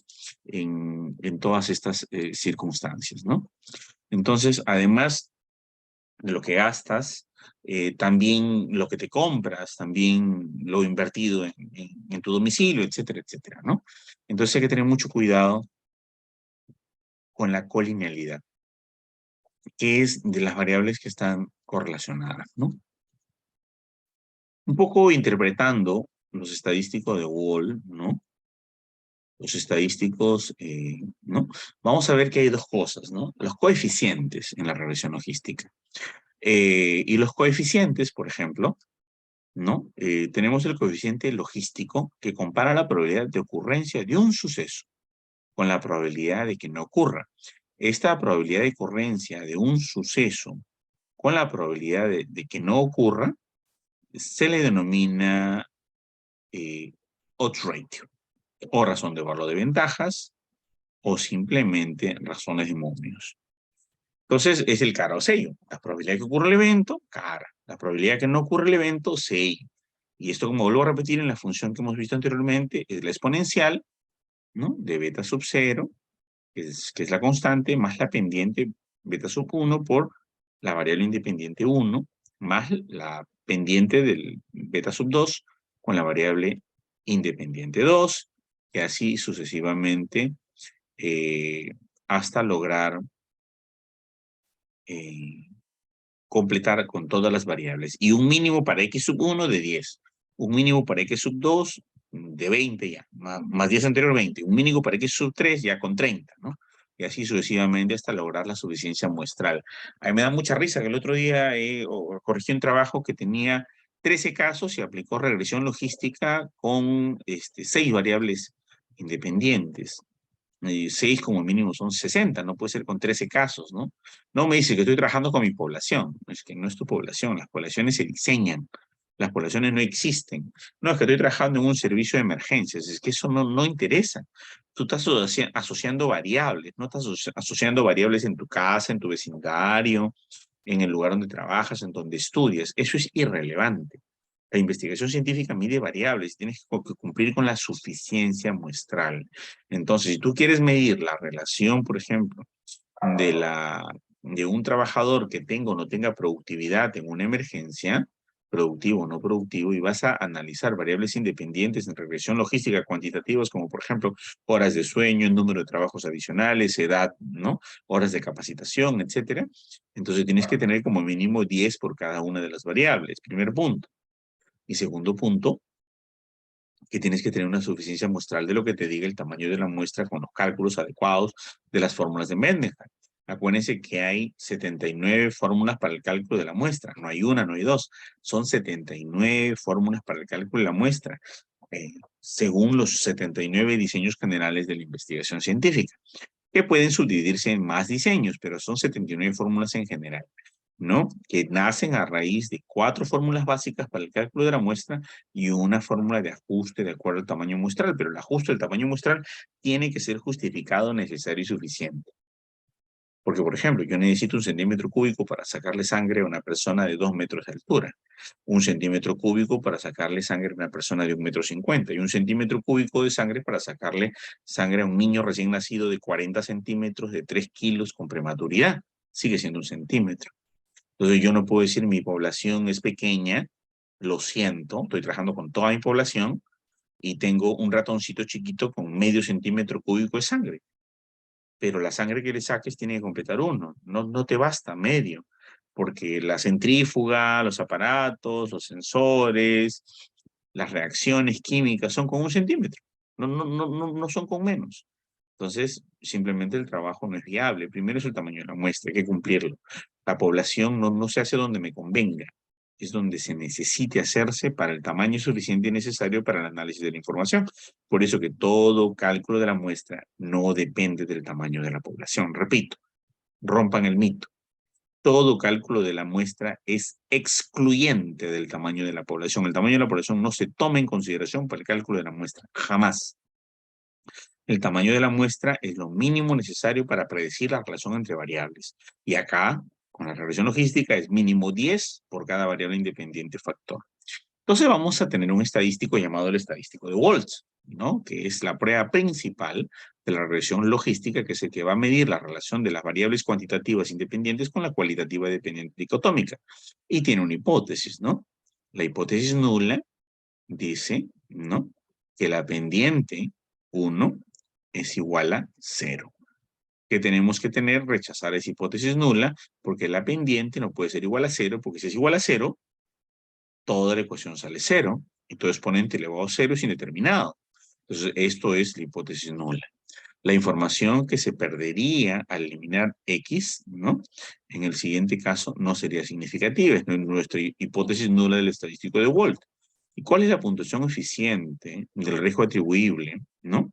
En todas estas circunstancias, ¿no? Entonces, además de lo que gastas, también lo que te compras, también lo invertido en tu domicilio, etcétera, etcétera, ¿no? Entonces hay que tener mucho cuidado con la colinealidad, que es de las variables que están correlacionadas, ¿no? Un poco interpretando los estadísticos de Wall, ¿no? Los estadísticos, ¿no? Vamos a ver que hay dos cosas, ¿no? Los coeficientes en la regresión logística. Y los coeficientes, por ejemplo, ¿no? Tenemos el coeficiente logístico que compara la probabilidad de ocurrencia de un suceso con la probabilidad de que no ocurra. Esta probabilidad de ocurrencia de un suceso con la probabilidad de que no ocurra se le denomina odds ratio, o razón de valor de ventajas, o simplemente razones de momios. Entonces, es el cara o sello. La probabilidad de que ocurra el evento, cara. La probabilidad de que no ocurra el evento, sello. Y esto, como vuelvo a repetir en la función que hemos visto anteriormente, es la exponencial, ¿no? De beta sub 0, que es la constante, más la pendiente beta sub 1 por la variable independiente 1, más la pendiente del beta sub 2 con la variable independiente 2, y así sucesivamente hasta lograr completar con todas las variables. Y un mínimo para x sub 1 de 10. Un mínimo para x sub 2 de 20 ya. Más 10 anterior 20. Un mínimo para x sub 3 ya con 30, ¿no? Y así sucesivamente hasta lograr la suficiencia muestral. A mí me da mucha risa que el otro día corregí un trabajo que tenía 13 casos y aplicó regresión logística con 6 variables independientes. 6 como mínimo son 60, no puede ser con 13 casos, ¿no? No me dice que estoy trabajando con mi población, es que no es tu población, las poblaciones se diseñan Las poblaciones no existen. No, es que estoy trabajando en un servicio de emergencias. Es que eso no interesa. Tú estás asociando variables, no estás asociando variables en tu casa, en tu vecindario, en el lugar donde trabajas, en donde estudias. Eso es irrelevante. La investigación científica mide variables, tienes que cumplir con la suficiencia muestral. Entonces, si tú quieres medir la relación, por ejemplo, de un trabajador que tenga o no tenga productividad en una emergencia, productivo o no productivo, y vas a analizar variables independientes en regresión logística cuantitativas, como por ejemplo horas de sueño, número de trabajos adicionales, edad, ¿no? Horas de capacitación, etcétera. Entonces tienes que tener como mínimo 10 por cada una de las variables, primer punto. Y segundo punto, que tienes que tener una suficiencia muestral de lo que te diga el tamaño de la muestra con los cálculos adecuados de las fórmulas de Mendeleev. Acuérdense que hay 79 fórmulas para el cálculo de la muestra. No hay una, no hay dos. Son 79 fórmulas para el cálculo de la muestra, según los 79 diseños generales de la investigación científica, que pueden subdividirse en más diseños, pero son 79 fórmulas en general, ¿no? Que nacen a raíz de 4 fórmulas básicas para el cálculo de la muestra y una fórmula de ajuste de acuerdo al tamaño muestral, pero el ajuste del tamaño muestral tiene que ser justificado, necesario y suficiente. Porque, por ejemplo, yo necesito 1 centímetro cúbico para sacarle sangre a una persona de 2 metros de altura, 1 centímetro cúbico para sacarle sangre a una persona de 1,50 m y 1 centímetro cúbico de sangre para sacarle sangre a un niño recién nacido de 40 centímetros de 3 kilos con prematuridad. Sigue siendo 1 centímetro. Entonces yo no puedo decir mi población es pequeña, lo siento, estoy trabajando con toda mi población y tengo un ratoncito chiquito con medio centímetro cúbico de sangre. Pero la sangre que le saques tiene que completar 1, no te basta medio, porque la centrífuga, los aparatos, los sensores, las reacciones químicas son con 1 centímetro, no son con menos. Entonces, simplemente el trabajo no es viable. Primero es el tamaño de la muestra, hay que cumplirlo. La población no se hace donde me convenga, es donde se necesite hacerse para el tamaño suficiente y necesario para el análisis de la información. Por eso que todo cálculo de la muestra no depende del tamaño de la población. Repito, rompan el mito. Todo cálculo de la muestra es excluyente del tamaño de la población. El tamaño de la población no se toma en consideración para el cálculo de la muestra, jamás. El tamaño de la muestra es lo mínimo necesario para predecir la relación entre variables. Y acá, con la regresión logística, es mínimo 10 por cada variable independiente factor. Entonces vamos a tener un estadístico llamado el estadístico de Waltz, ¿no? Que es la prueba principal de la regresión logística, que es el que va a medir la relación de las variables cuantitativas independientes con la cualitativa dependiente dicotómica. Y tiene una hipótesis, ¿no? La hipótesis nula dice, ¿no? Que la pendiente 1 es igual a 0. Que tenemos que tener, rechazar esa hipótesis nula, porque la pendiente no puede ser igual a 0, porque si es igual a 0, toda la ecuación sale 0, y todo exponente elevado a 0 es indeterminado. Entonces, esto es la hipótesis nula. La información que se perdería al eliminar X, ¿no? En el siguiente caso no sería significativa, es nuestra hipótesis nula del estadístico de Waltz. ¿Y cuál es la puntuación eficiente del riesgo atribuible, ¿no?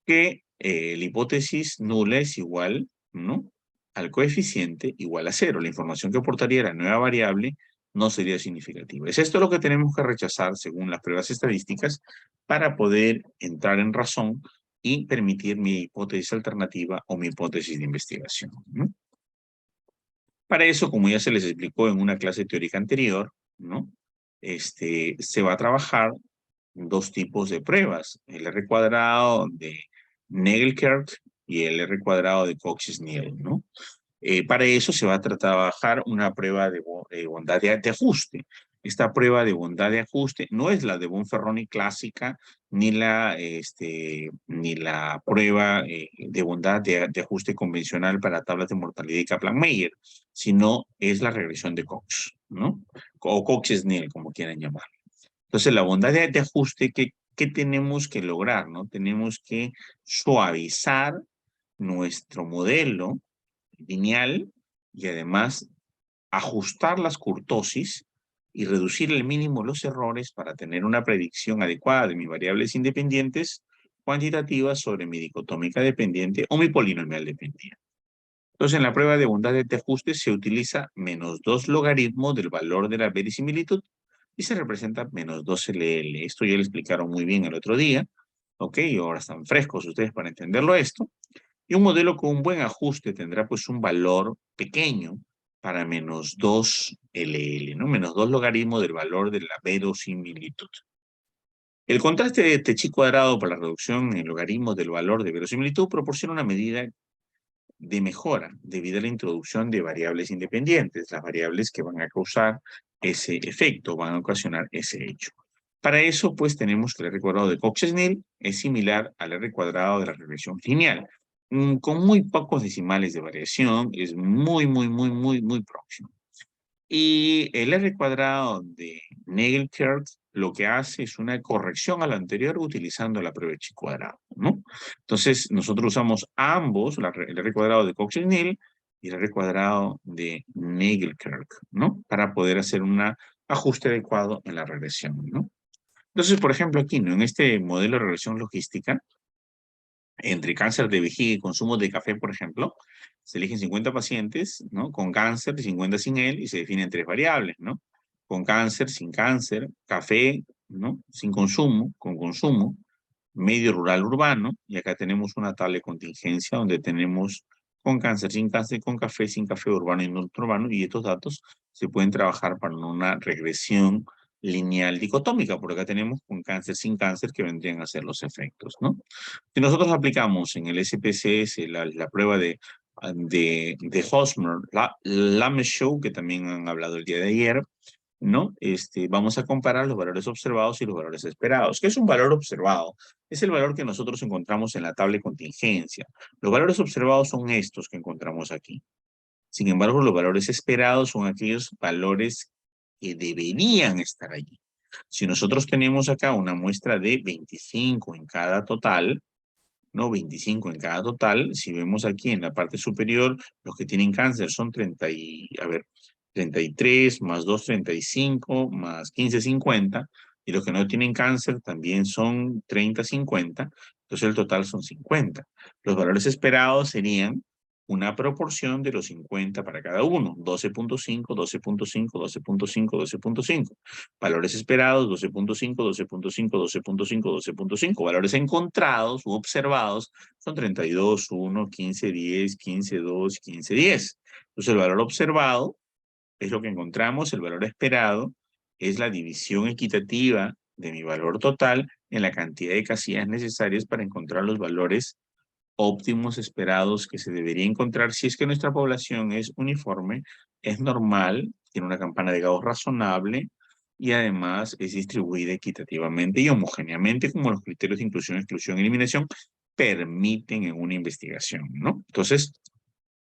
Que la hipótesis nula es igual, ¿no? Al coeficiente igual a 0. La información que aportaría la nueva variable no sería significativa. Es esto lo que tenemos que rechazar según las pruebas estadísticas para poder entrar en razón y permitir mi hipótesis alternativa o mi hipótesis de investigación, ¿no? Para eso, como ya se les explicó en una clase teórica anterior, ¿no? Se va a trabajar 2 tipos de pruebas, el R cuadrado de Nagelkerk y el R cuadrado de Cox-Snell, ¿no? Para eso se va a trabajar una prueba de bondad de ajuste. Esta prueba de bondad de ajuste no es la de Bonferroni clásica, ni la prueba de bondad de ajuste convencional para tablas de mortalidad y Kaplan-Meier, sino es la regresión de Cox, ¿no? O Cox-Snell, como quieran llamarlo. Entonces, la bondad de ajuste, ¿qué tenemos que lograr, no? Tenemos que suavizar nuestro modelo lineal y además ajustar las kurtosis y reducir al mínimo los errores para tener una predicción adecuada de mis variables independientes cuantitativas sobre mi dicotómica dependiente o mi polinomial dependiente. Entonces, en la prueba de bondad de ajuste se utiliza -2 logaritmo del valor de la verisimilitud y se representa menos 2LL. Esto ya lo explicaron muy bien el otro día, ¿ok? Y ahora están frescos ustedes para entenderlo esto. Y un modelo con un buen ajuste tendrá pues un valor pequeño para menos 2LL, ¿no? Menos 2 logaritmos del valor de la verosimilitud. El contraste de t cuadrado por la reducción en logaritmos del valor de verosimilitud proporciona una medida de mejora debido a la introducción de variables independientes, las variables que van a causar ese efecto, van a ocasionar ese hecho. Para eso, pues, tenemos que el R cuadrado de Cox-Snell es similar al R cuadrado de la regresión lineal. Con muy pocos decimales de variación, es muy próximo. Y el R cuadrado de Nagle-Kerr lo que hace es una corrección a lo anterior utilizando la prueba de chi cuadrado, ¿no? Entonces, nosotros usamos ambos, el R cuadrado de Cox-Snell y el R cuadrado de Nagle-Kerr, ¿no? Para poder hacer un ajuste adecuado en la regresión, ¿no? Entonces, por ejemplo, aquí, ¿no? En este modelo de regresión logística, entre cáncer de vejiga y consumo de café, por ejemplo, se eligen 50 pacientes, ¿no? Con cáncer y 50 sin él, y se definen 3 variables, ¿no? Con cáncer, sin cáncer, café, ¿no? Sin consumo, con consumo, medio rural urbano, y acá tenemos una tabla de contingencia donde tenemos con cáncer, con café, sin café, urbano y no urbano, y estos datos se pueden trabajar para una regresión lineal dicotómica, porque acá tenemos con cáncer, sin cáncer, que vendrían a ser los efectos, ¿no? Si nosotros aplicamos en el SPSS la prueba de Hosmer, Lameshow, que también han hablado el día de ayer, ¿no? Vamos a comparar los valores observados y los valores esperados. ¿Qué es un valor observado? Es el valor que nosotros encontramos en la tabla de contingencia. Los valores observados son estos que encontramos aquí. Sin embargo, los valores esperados son aquellos valores que deberían estar allí. Si nosotros tenemos acá una muestra de 25 en cada total, ¿no? 25 en cada total. Si vemos aquí en la parte superior, los que tienen cáncer son 33 más 2, 35 más 15, 50. Y los que no tienen cáncer también son 30, 50. Entonces el total son 50. Los valores esperados serían una proporción de los 50 para cada uno. 12.5, 12.5, 12.5, 12.5. Valores esperados, 12.5, 12.5, 12.5, 12.5. Valores encontrados u observados son 32, 1, 15, 10, 15, 2, 15, 10. Entonces el valor observado es lo que encontramos, el valor esperado es la división equitativa de mi valor total en la cantidad de casillas necesarias para encontrar los valores óptimos esperados que se debería encontrar si es que nuestra población es uniforme, es normal, tiene una campana de Gauss razonable y además es distribuida equitativamente y homogéneamente como los criterios de inclusión, exclusión y eliminación permiten en una investigación, ¿no? Entonces,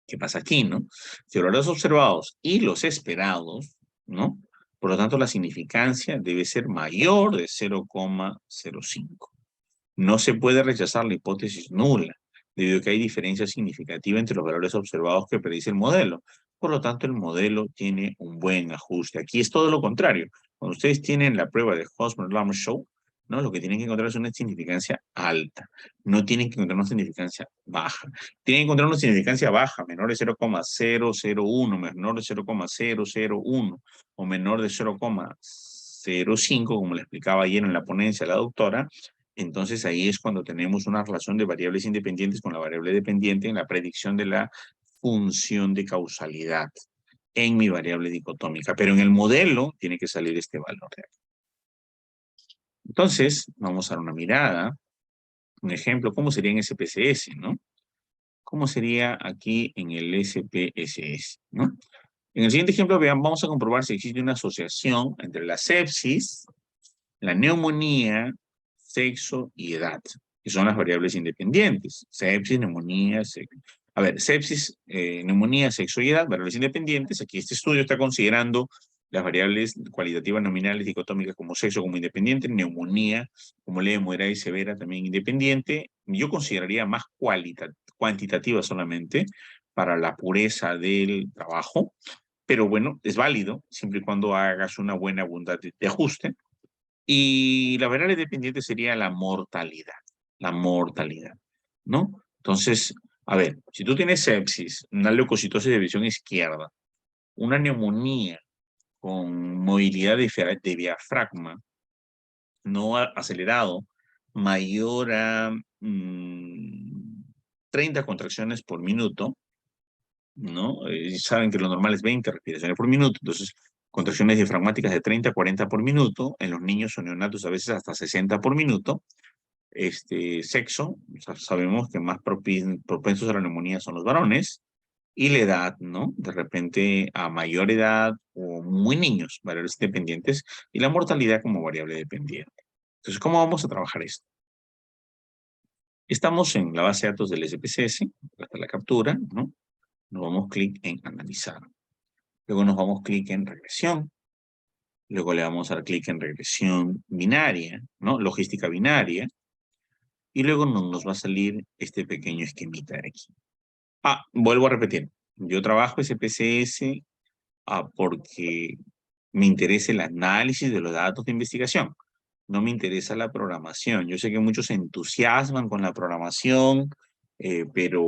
¿qué pasa aquí, no? Si los valores observados y los esperados, ¿no? Por lo tanto, la significancia debe ser mayor de 0,05. No se puede rechazar la hipótesis nula, debido a que hay diferencia significativa entre los valores observados que predice el modelo. Por lo tanto, el modelo tiene un buen ajuste. Aquí es todo lo contrario. Cuando ustedes tienen la prueba de Hosmer-Lamar-Show, ¿no? Lo que tienen que encontrar es una significancia alta. No tienen que encontrar una significancia baja. Tienen que encontrar una significancia baja, menor de 0,001, menor de 0,001 o menor de 0,05, como le explicaba ayer en la ponencia la doctora. Entonces ahí es cuando tenemos una relación de variables independientes con la variable dependiente en la predicción de la función de causalidad en mi variable dicotómica. Pero en el modelo tiene que salir este valor. Entonces, vamos a dar una mirada, un ejemplo, ¿cómo sería en SPSS, no? ¿Cómo sería aquí en el SPSS, no? En el siguiente ejemplo, vean, vamos a comprobar si existe una asociación entre la sepsis, la neumonía, sexo y edad, que son las variables independientes. Sepsis, neumonía, sexo. A ver, sepsis, neumonía, sexo y edad, variables independientes. Aquí este estudio está considerando las variables cualitativas nominales dicotómicas como sexo como independiente, neumonía como leve, moderada y severa también independiente. Yo consideraría más cuantitativa solamente para la pureza del trabajo, pero bueno, es válido siempre y cuando hagas una buena abundante de ajuste. Y la variable dependiente sería la mortalidad, ¿no? Entonces, a ver, si tú tienes sepsis, una leucocitosis de visión izquierda, una neumonía con movilidad de diafragma no acelerado, mayor a 30 contracciones por minuto, ¿no? Saben que lo normal es 20 respiraciones por minuto, entonces contracciones diafragmáticas de 30 a 40 por minuto, en los niños o neonatos a veces hasta 60 por minuto. Sexo, sabemos que más propensos a la neumonía son los varones, y la edad, ¿no? De repente a mayor edad o muy niños, variables dependientes, y la mortalidad como variable dependiente. Entonces, ¿cómo vamos a trabajar esto? Estamos en la base de datos del SPSS, hasta la captura, ¿no? Nos vamos clic en analizar. Luego nos vamos clic en regresión. Luego le vamos a dar clic en regresión binaria, ¿no? Logística binaria. Y luego nos va a salir este pequeño esquemita de aquí. Vuelvo a repetir. Yo trabajo SPSS porque me interesa el análisis de los datos de investigación. No me interesa la programación. Yo sé que muchos se entusiasman con la programación, pero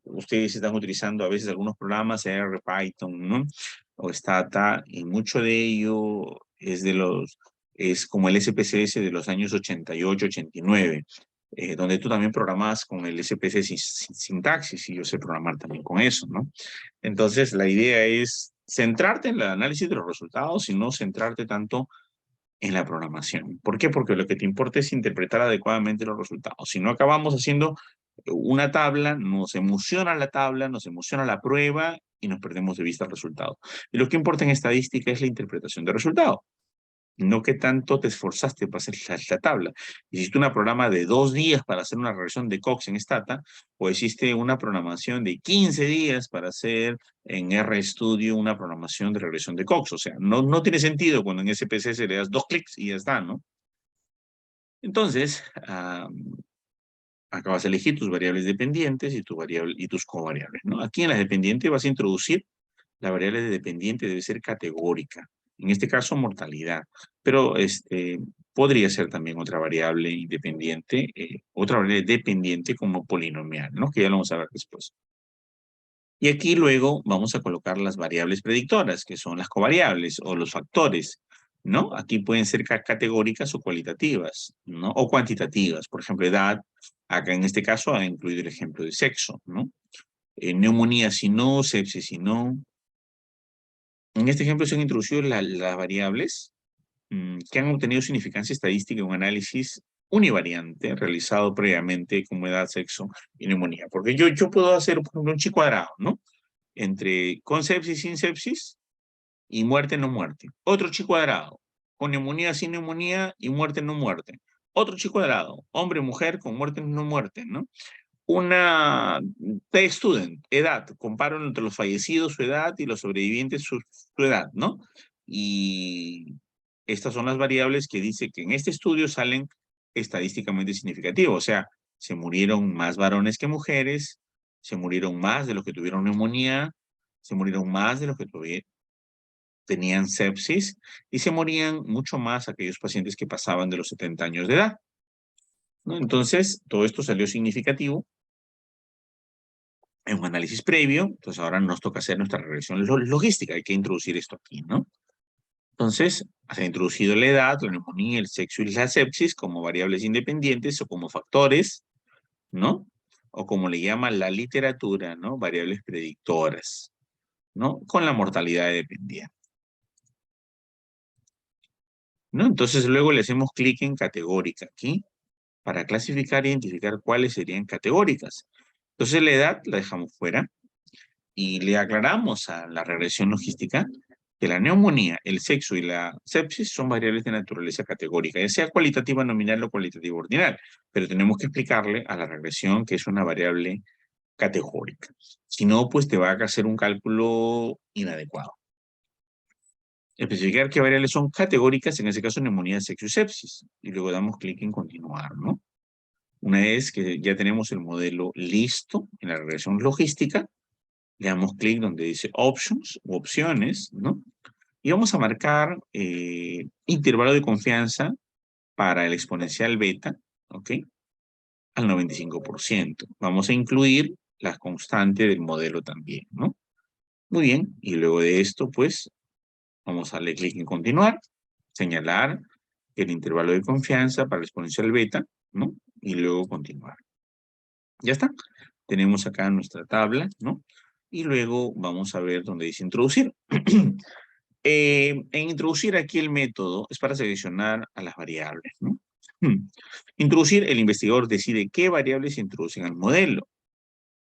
ustedes están utilizando a veces algunos programas, R, Python, ¿no? O Stata, y mucho de ello es como el SPSS de los años 88, 89, donde tú también programas con el SPSS sintaxis, y yo sé programar también con eso, ¿no? Entonces, la idea es centrarte en el análisis de los resultados y no centrarte tanto en la programación. ¿Por qué? Porque lo que te importa es interpretar adecuadamente los resultados. Si no acabamos haciendo una tabla, nos emociona la tabla, nos emociona la prueba y nos perdemos de vista el resultado. Y lo que importa en estadística es la interpretación del resultado. No que tanto te esforzaste para hacer la tabla. Hiciste un programa de 2 días para hacer una regresión de Cox en Stata, o hiciste una programación de 15 días para hacer en RStudio una programación de regresión de Cox. O sea, no tiene sentido cuando en SPSS le das 2 clics y ya está, ¿no? Entonces, acá vas a elegir tus variables dependientes y tus covariables, ¿no? Aquí en las dependientes vas a introducir la variable de dependiente, debe ser categórica. En este caso, mortalidad. Pero podría ser también otra variable independiente, otra variable dependiente como polinomial, ¿no? Que ya lo vamos a ver después. Y aquí luego vamos a colocar las variables predictoras, que son las covariables o los factores, ¿no? Aquí pueden ser categóricas o cualitativas, ¿no? O cuantitativas. Por ejemplo, edad. Acá en este caso ha incluido el ejemplo de sexo, ¿no? Neumonía si no, sepsis si no. En este ejemplo se han introducido las variables que han obtenido significancia estadística en un análisis univariante realizado previamente como edad, sexo y neumonía. Porque yo puedo hacer, por ejemplo, un chi cuadrado, ¿no? Entre con sepsis, sin sepsis y muerte, no muerte. Otro chi cuadrado, con neumonía, sin neumonía y muerte, no muerte. Otro chi cuadrado, hombre, mujer, con muerte, no muerte, ¿no? Una T-student, edad, comparo entre los fallecidos su edad y los sobrevivientes su edad, ¿no? Y estas son las variables que dice que en este estudio salen estadísticamente significativos, o sea, se murieron más varones que mujeres, se murieron más de los que tuvieron neumonía, se murieron más de los que tenían sepsis, y se morían mucho más aquellos pacientes que pasaban de los 70 años de edad, ¿no? Entonces, todo esto salió significativo en un análisis previo. Entonces ahora nos toca hacer nuestra regresión logística. Hay que introducir esto aquí, ¿no? Entonces, se ha introducido la edad, la neumonía, el sexo y la sepsis como variables independientes o como factores, ¿no? O como le llama la literatura, ¿no? Variables predictoras, ¿no? Con la mortalidad dependiente, ¿no? Entonces luego le hacemos clic en categórica aquí para clasificar e identificar cuáles serían categóricas. Entonces la edad la dejamos fuera y le aclaramos a la regresión logística que la neumonía, el sexo y la sepsis son variables de naturaleza categórica, ya sea cualitativa nominal o cualitativa ordinal, pero tenemos que explicarle a la regresión que es una variable categórica. Si no, pues te va a hacer un cálculo inadecuado. Especificar qué variables son categóricas, en ese caso neumonía, sexo y sepsis, y luego damos clic en continuar, ¿no? Una vez que ya tenemos el modelo listo en la regresión logística, le damos clic donde dice Options o opciones, ¿no? Y vamos a marcar intervalo de confianza para el exponencial beta, ¿ok? Al 95%. Vamos a incluir la constante del modelo también, ¿no? Muy bien, y luego de esto, pues, Vamos a darle clic en continuar, señalar el intervalo de confianza para el exponencial beta, ¿no? Y luego continuar. Ya está. Tenemos acá nuestra tabla, ¿no? Y luego vamos a ver dónde dice introducir. En introducir aquí el método es para seleccionar a las variables, ¿no? Introducir, el investigador decide qué variables se introducen al modelo.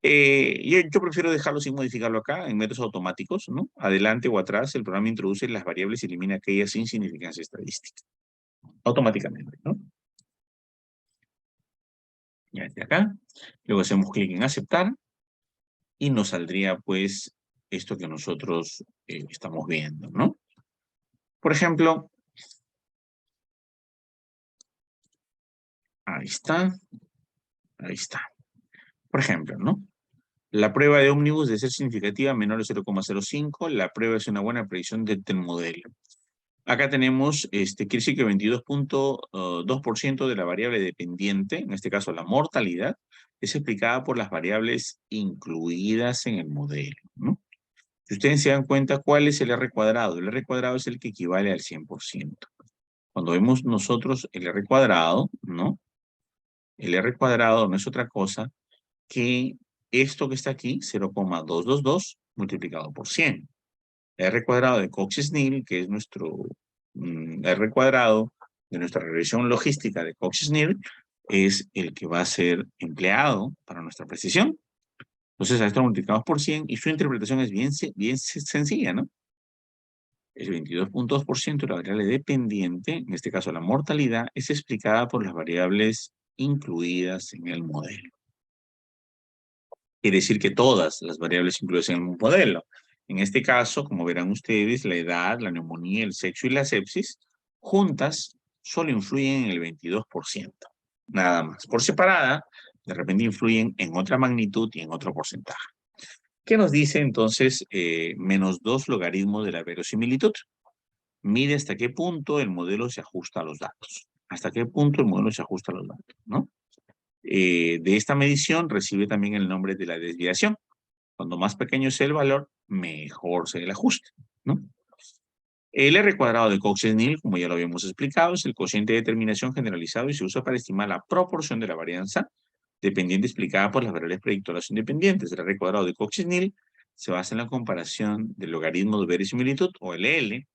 Yo prefiero dejarlo sin modificarlo acá, en métodos automáticos, ¿no? Adelante o atrás, el programa introduce las variables y elimina aquellas sin significancia estadística. Automáticamente, ¿no? Ya desde acá. Luego hacemos clic en aceptar. Y nos saldría, pues, esto que nosotros estamos viendo, ¿no? Por ejemplo, ahí está. Ahí está. Por ejemplo, ¿no? La prueba de ómnibus de ser significativa menor de 0,05, la prueba es una buena predicción del modelo. Acá tenemos, quiere decir que 22.2% de la variable dependiente, en este caso la mortalidad, es explicada por las variables incluidas en el modelo, ¿no? Si ustedes se dan cuenta, ¿cuál es el R cuadrado? El R cuadrado es el que equivale al 100%. Cuando vemos nosotros el R cuadrado, ¿no? El R cuadrado no es otra cosa que esto que está aquí, 0,222 multiplicado por 100. R cuadrado de Cox-Snell, que es nuestro R cuadrado de nuestra regresión logística de Cox-Snell, es el que va a ser empleado para nuestra precisión. Entonces, a esto lo multiplicamos por 100 y su interpretación es bien sencilla, ¿no? El 22.2% de la variable dependiente, en este caso la mortalidad, es explicada por las variables incluidas en el modelo. Quiere decir que todas las variables incluidas en el modelo. En este caso, como verán ustedes, la edad, la neumonía, el sexo y la sepsis, juntas solo influyen en el 22%. Nada más. Por separada, de repente influyen en otra magnitud y en otro porcentaje. ¿Qué nos dice entonces menos 2 logaritmos de la verosimilitud? Mide hasta qué punto el modelo se ajusta a los datos. Hasta qué punto el modelo se ajusta a los datos, ¿no? De esta medición recibe también el nombre de la desviación. Cuando más pequeño sea el valor, mejor será el ajuste, ¿no? El R cuadrado de Cox-Snell, como ya lo habíamos explicado, es el cociente de determinación generalizado y se usa para estimar la proporción de la varianza dependiente explicada por las variables predictoras independientes. El R cuadrado de Cox-Snell se basa en la comparación del logaritmo de verosimilitud, o LL,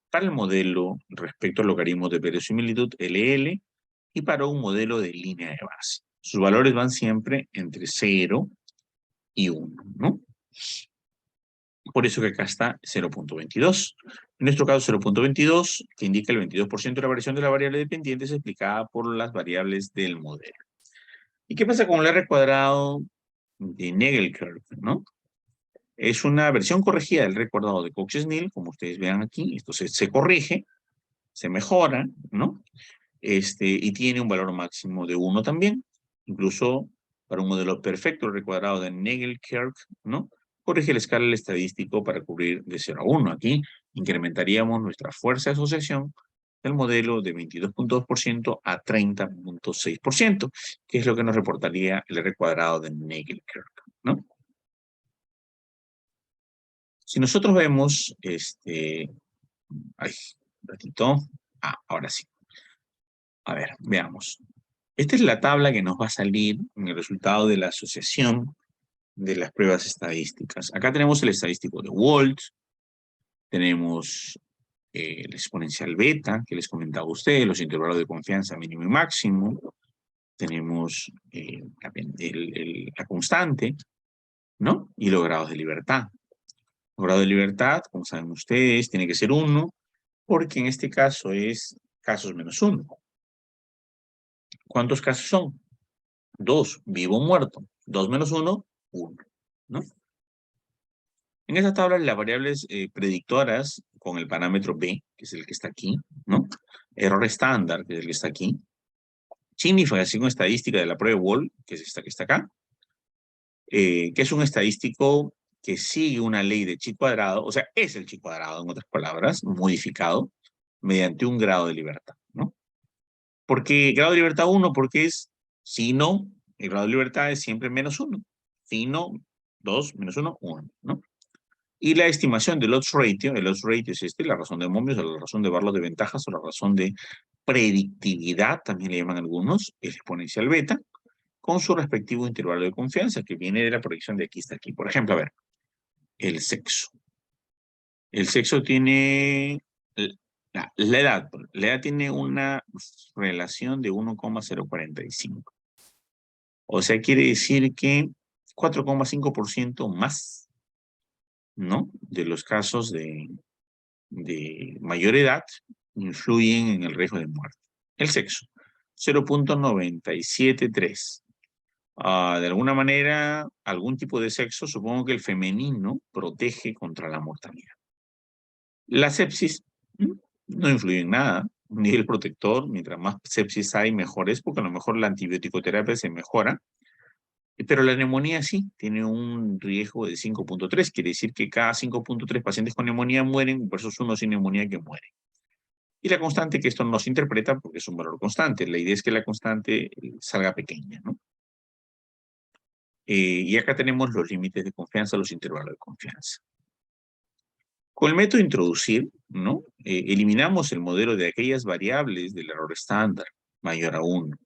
para el modelo respecto al logaritmo de verosimilitud, LL, y para un modelo de línea de base. Sus valores van siempre entre 0 y 1, ¿no? Por eso que acá está 0.22. En nuestro caso, 0.22, que indica el 22% de la variación de la variable dependiente, es explicada por las variables del modelo. ¿Y qué pasa con el R cuadrado de Nagelkerk, no? Es una versión corregida del R cuadrado de Cox-Snell, como ustedes vean aquí. Esto se corrige, se mejora, ¿no? Y tiene un valor máximo de 1 también. Incluso para un modelo perfecto, el R cuadrado de Nagelkerk, ¿no? Corrige la escala del estadístico para cubrir de 0 a 1. Aquí incrementaríamos nuestra fuerza de asociación del modelo de 22.2% a 30.6%, que es lo que nos reportaría el R cuadrado de Nagelkerk, ¿no? Si nosotros vemos, ay, un ratito, ahora sí. A ver, veamos. Esta es la tabla que nos va a salir en el resultado de la asociación de las pruebas estadísticas. Acá tenemos el estadístico de Walsh, tenemos el exponencial beta, que les comentaba a ustedes, los intervalos de confianza mínimo y máximo, tenemos la constante, ¿no? Y los grados de libertad. Los grados de libertad, como saben ustedes, tiene que ser 1, porque en este caso es casos menos 1. ¿Cuántos casos son? 2, vivo o muerto. 2 menos 1, 1, ¿no? En esta tabla las variables predictoras con el parámetro B, que es el que está aquí, ¿no? Error estándar, que es el que está aquí. Significación estadística de la prueba de Wall, que es esta que está acá. Que es un estadístico que sigue una ley de chi cuadrado, o sea, es el chi cuadrado, en otras palabras, modificado mediante un grado de libertad, ¿no? ¿Por qué grado de libertad 1? Porque es, si no, el grado de libertad es siempre menos 1. Si no, 2 menos 1, 1, ¿no? Y la estimación del odds ratio, el odds ratio es la razón de momios, o la razón de barlos de ventajas, o la razón de predictividad, también le llaman algunos, el exponencial beta, con su respectivo intervalo de confianza, que viene de la proyección de aquí hasta aquí. Por ejemplo, a ver, el sexo. El sexo tiene, la edad tiene una relación de 1,045. O sea, quiere decir que 4,5% más, ¿no? De los casos de mayor edad influyen en el riesgo de muerte. El sexo, 0,973. De alguna manera, algún tipo de sexo, supongo que el femenino protege contra la mortalidad. La sepsis no influye en nada. Un nivel protector, mientras más sepsis hay, mejor es, porque a lo mejor la antibiótico-terapia se mejora. Pero la neumonía sí, tiene un riesgo de 5,3. Quiere decir que cada 5,3 pacientes con neumonía mueren versus uno sin neumonía que muere. Y la constante, que esto no se interpreta porque es un valor constante. La idea es que la constante salga pequeña, ¿no? Y acá tenemos los límites de confianza, los intervalos de confianza. Con el método introducir, ¿no? Eliminamos el modelo de aquellas variables del error estándar, mayor a 1.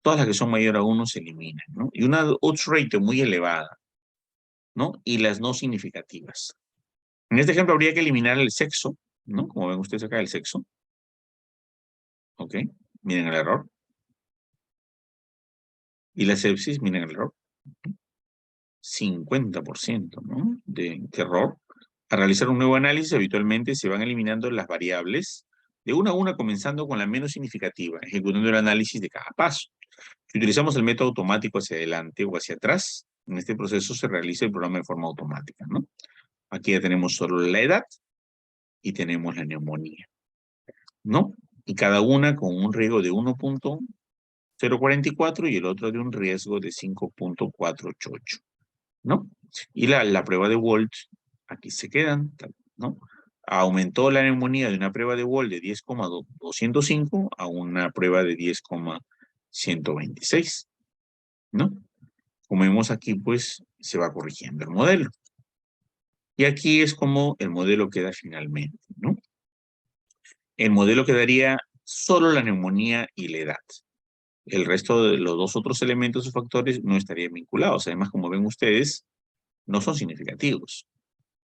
Todas las que son mayor a 1 se eliminan, ¿no? Y una odds ratio muy elevada, ¿no? Y las no significativas. En este ejemplo habría que eliminar el sexo, ¿no? Como ven ustedes acá, el sexo. ¿Ok? Miren el error. Y la sepsis, miren el error. 50%, ¿no? De error. Al realizar un nuevo análisis, habitualmente se van eliminando las variables de una a una, comenzando con la menos significativa, ejecutando el análisis de cada paso. Si utilizamos el método automático hacia adelante o hacia atrás, en este proceso se realiza el programa de forma automática, ¿no? Aquí ya tenemos solo la edad y tenemos la neumonía, ¿no? Y cada una con un riesgo de 1,044 y el otro de un riesgo de 5,488, ¿no? Y la prueba de Wald, aquí se quedan, ¿no? Aumentó la neumonía de una prueba de Wald de 10,205 a una prueba de 10,126, ¿no? Como vemos aquí, pues, se va corrigiendo el modelo. Y aquí es como el modelo queda finalmente, ¿no? El modelo quedaría solo la neumonía y la edad. El resto de los dos otros elementos o factores no estarían vinculados. Además, como ven ustedes, no son significativos.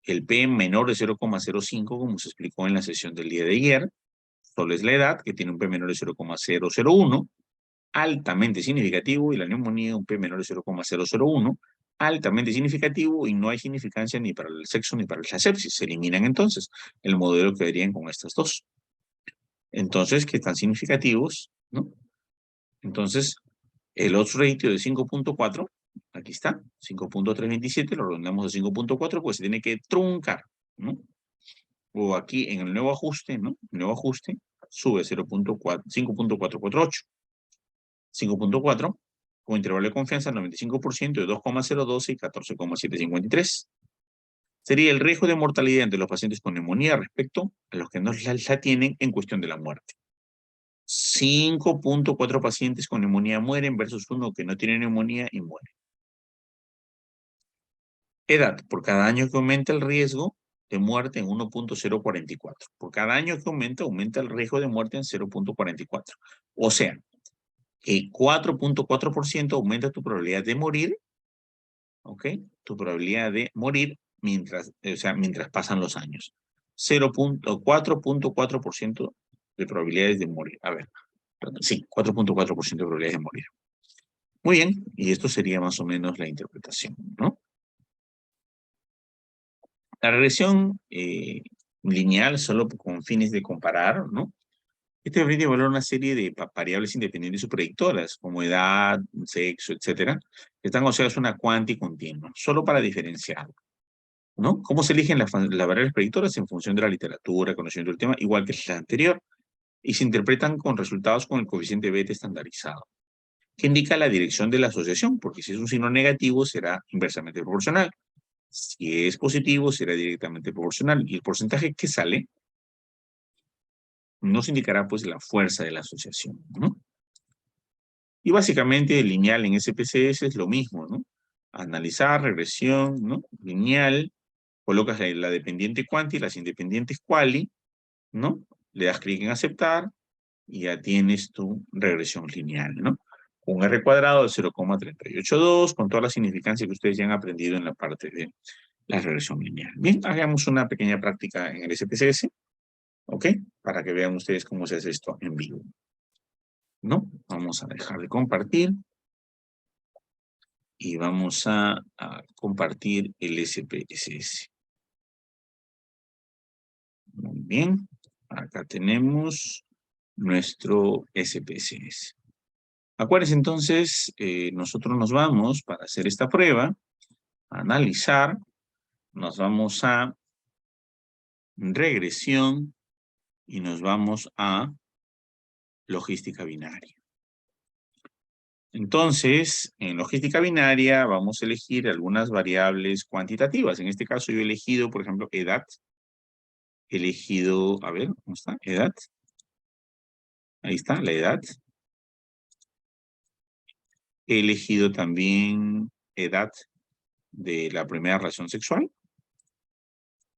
El P menor de 0,05, como se explicó en la sesión del día de ayer, solo es la edad, que tiene un P menor de 0,001, altamente significativo, y la neumonía un P menor de 0,001, altamente significativo, y no hay significancia ni para el sexo ni para la sepsis. Se eliminan entonces. El modelo quedarían con estas dos. Entonces, que están significativos, ¿no? Entonces, el odds ratio de 5,4, aquí está, 5,327, lo redondeamos a 5,4, pues se tiene que truncar, ¿no? O aquí en el nuevo ajuste, ¿no? El nuevo ajuste sube 5,448. 5,4, con intervalo de confianza 95% de 2,012 y 14,753. Sería el riesgo de mortalidad entre los pacientes con neumonía respecto a los que no la tienen en cuestión de la muerte. 5,4 pacientes con neumonía mueren versus uno que no tiene neumonía y muere. Edad, por cada año que aumenta el riesgo de muerte en 1,044. Por cada año que aumenta el riesgo de muerte en 0,44. O sea, que 4,4% aumenta tu probabilidad de morir, ¿ok? Tu probabilidad de morir mientras pasan los años. 4,4% de probabilidades de morir. A ver, sí, 4,4% de probabilidades de morir. Muy bien, y esto sería más o menos la interpretación, ¿no? La regresión lineal, solo con fines de comparar, ¿no? Este permite evaluar una serie de variables independientes y predictoras, como edad, sexo, etcétera, que están asociadas a una cuanta y continua, solo para diferenciar, ¿no? ¿Cómo se eligen las variables predictoras? En función de la literatura, conocimiento del tema, igual que la anterior, y se interpretan con resultados con el coeficiente beta estandarizado, que indica la dirección de la asociación, porque si es un signo negativo será inversamente proporcional. Si es positivo será directamente proporcional, y el porcentaje que sale nos indicará pues la fuerza de la asociación, ¿no? Y básicamente el lineal en SPSS es lo mismo, ¿no? Analizar, regresión, ¿no? Lineal, colocas la dependiente cuanti y las independientes quali, ¿no? Le das clic en aceptar y ya tienes tu regresión lineal, ¿no? Un R cuadrado de 0,382 con toda la significancia que ustedes ya han aprendido en la parte de la regresión lineal. Bien, hagamos una pequeña práctica en el SPSS, ¿ok? Para que vean ustedes cómo se hace esto en vivo, ¿no? Vamos a dejar de compartir y vamos a compartir el SPSS. Muy bien, acá tenemos nuestro SPSS. Acuérdense entonces, nosotros nos vamos para hacer esta prueba, a analizar, nos vamos a regresión y nos vamos a logística binaria. Entonces, en logística binaria vamos a elegir algunas variables cuantitativas. En este caso yo he elegido, por ejemplo, edad. He elegido, a ver, ¿cómo está? Edad. Ahí está, la edad. He elegido también edad de la primera relación sexual.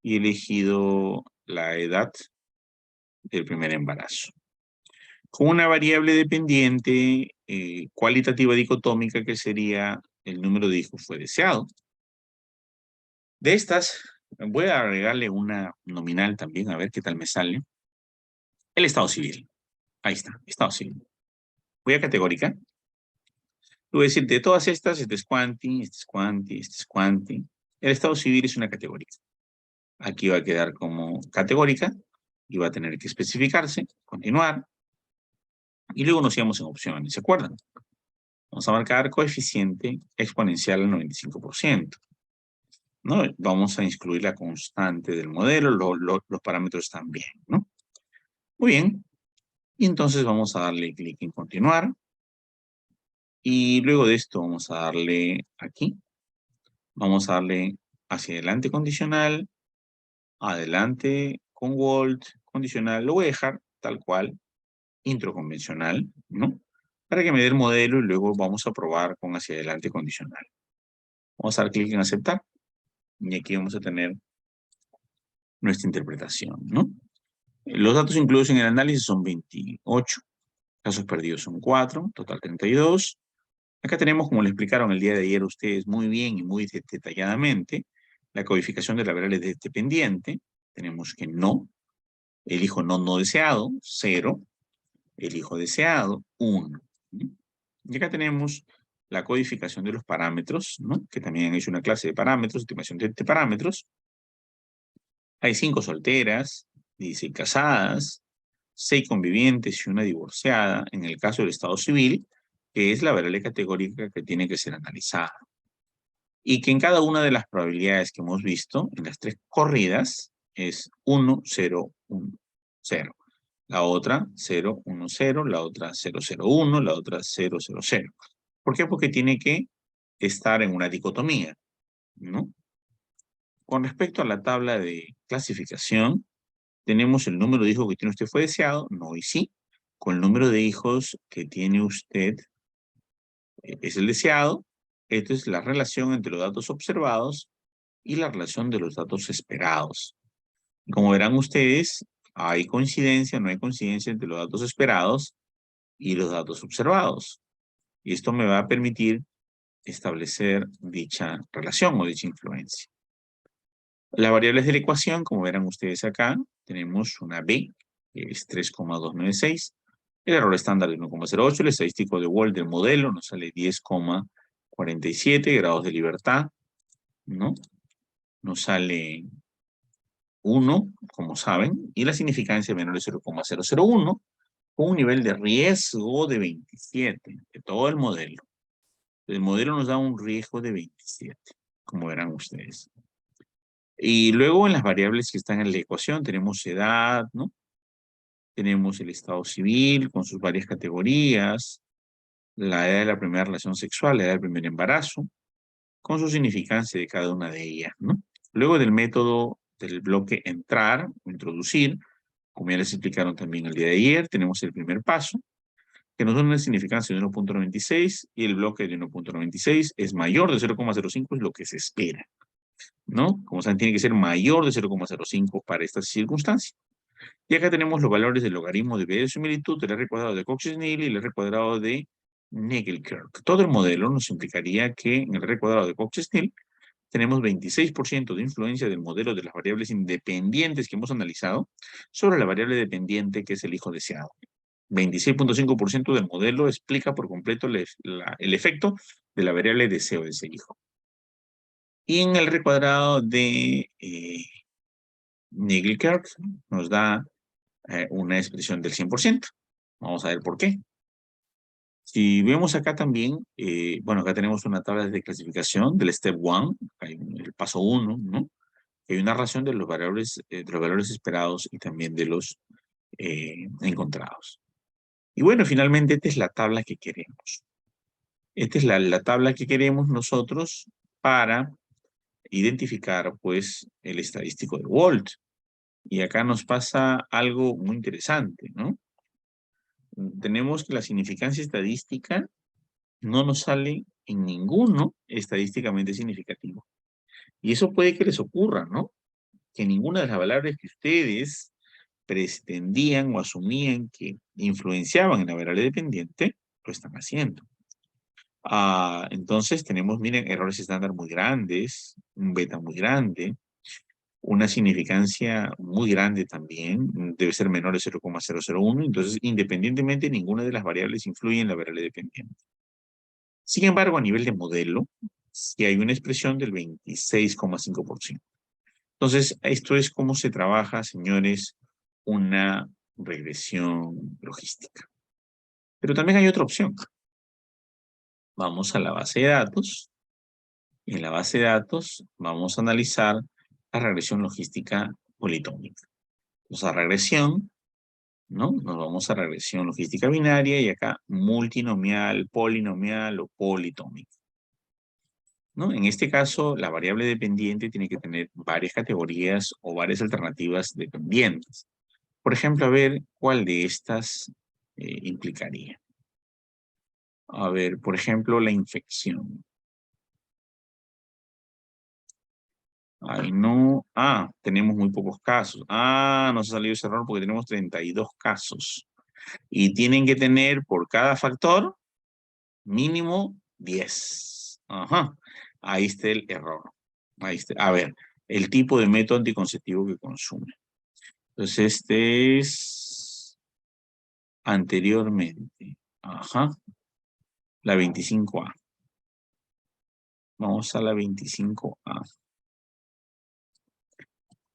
Y he elegido la edad del primer embarazo. Con una variable dependiente cualitativa dicotómica que sería el número de hijos fue deseado. De estas, voy a agregarle una nominal también, a ver qué tal me sale. El estado civil. Ahí está, estado civil. Voy a categórica. Voy a decir, de todas estas, este es cuanti, este es cuanti, este es cuanti. El estado civil es una categoría. Aquí va a quedar como categórica y va a tener que especificarse, continuar. Y luego nos íbamos en opciones, ¿se acuerdan? Vamos a marcar coeficiente exponencial al 95%. ¿No? Vamos a incluir la constante del modelo, los parámetros también, ¿no? Muy bien. Y entonces vamos a darle clic en continuar. Y luego de esto vamos a darle aquí. Vamos a darle hacia adelante condicional, adelante con Walt condicional. Lo voy a dejar tal cual, intro convencional, ¿no? Para que me dé el modelo y luego vamos a probar con hacia adelante condicional. Vamos a dar clic en aceptar. Y aquí vamos a tener nuestra interpretación, ¿no? Los datos incluidos en el análisis son 28. Casos perdidos son 4, total 32. Acá tenemos, como le explicaron el día de ayer ustedes muy bien y muy detalladamente, la codificación de la variable dependiente. Tenemos que no, el hijo no deseado, 0, el hijo deseado, 1. Y acá tenemos la codificación de los parámetros, ¿no? Que también han hecho una clase de parámetros, estimación de parámetros. Hay 5 solteras, 16 casadas, 6 convivientes y una divorciada, en el caso del estado civil, que es la variable categórica que tiene que ser analizada. Y que en cada una de las probabilidades que hemos visto, en las 3 corridas, es 1, 0, 1, 0. La otra 0, 1, 0, la otra 0, 0, 1, la otra 0, 0, 0. ¿Por qué? Porque tiene que estar en una dicotomía, ¿no? Con respecto a la tabla de clasificación, tenemos el número de hijos que tiene usted fue deseado, no y sí. Con el número de hijos que tiene usted es el deseado. Esto es la relación entre los datos observados y la relación de los datos esperados. Como verán ustedes, hay coincidencia, no hay coincidencia entre los datos esperados y los datos observados. Y esto me va a permitir establecer dicha relación o dicha influencia. Las variables de la ecuación, como verán ustedes acá, tenemos una B, que es 3,296. El error estándar de 1,08. El estadístico de Wald del modelo nos sale 10,47 grados de libertad, ¿no? Nos sale 1, como saben, y la significancia menor de 0,001, con un nivel de riesgo de 27 de todo el modelo. El modelo nos da un riesgo de 27, como verán ustedes. Y luego en las variables que están en la ecuación tenemos edad, ¿no? Tenemos el estado civil con sus varias categorías, la edad de la primera relación sexual, la edad del primer embarazo, con su significancia de cada una de ellas, ¿no? Luego del método del bloque entrar o introducir, como ya les explicaron también el día de ayer, tenemos el primer paso, que nos da una significancia de 1,96 y el bloque de 1,96 es mayor de 0,05, es lo que se espera. ¿no? Como saben, tiene que ser mayor de 0,05 para esta circunstancia. Y acá tenemos los valores del logaritmo de verosimilitud, del R cuadrado de Cox-Snell y el R cuadrado de Nagelkerk. Todo el modelo nos implicaría que en el R cuadrado de Cox-Snell tenemos 26% de influencia del modelo de las variables independientes que hemos analizado sobre la variable dependiente que es el hijo deseado. 26,5% del modelo explica por completo el efecto de la variable deseo de ese hijo. Y en el R cuadrado de Nagelkerk nos da una expresión del 100%. Vamos a ver por qué. Si vemos acá también, bueno, acá tenemos una tabla de clasificación del Step 1, el paso 1, ¿no? Hay una narración de los valores esperados y también de los encontrados. Y bueno, finalmente esta es la tabla que queremos. Esta es la tabla que queremos nosotros para identificar, pues, el estadístico de Wald. Y acá nos pasa algo muy interesante, ¿no? Tenemos que la significancia estadística no nos sale en ninguno estadísticamente significativo. Y eso puede que les ocurra, ¿no? Que ninguna de las variables que ustedes pretendían o asumían que influenciaban en la variable dependiente, lo están haciendo. Entonces tenemos, miren, errores estándar muy grandes, un beta muy grande, una significancia muy grande también, debe ser menor de 0,001, entonces independientemente ninguna de las variables influye en la variable dependiente. Sin embargo, a nivel de modelo, sí hay una expresión del 26,5%. Entonces, esto es cómo se trabaja, señores, una regresión logística. Pero también hay otra opción. Vamos a la base de datos. En la base de datos vamos a analizar la regresión logística politómica. Entonces, a regresión, ¿no? Nos vamos a regresión logística binaria y acá multinomial, polinomial o politómica, ¿no? En este caso, la variable dependiente tiene que tener varias categorías o varias alternativas dependientes. Por ejemplo, a ver cuál de estas implicaría. A ver, por ejemplo, la infección. Ay, no. Tenemos muy pocos casos. Nos ha salido ese error porque tenemos 32 casos. Y tienen que tener por cada factor mínimo 10. Ajá. Ahí está el error. Ahí está. A ver, el tipo de método anticonceptivo que consume. Entonces, este es anteriormente. Ajá. La 25A. Vamos a la 25A.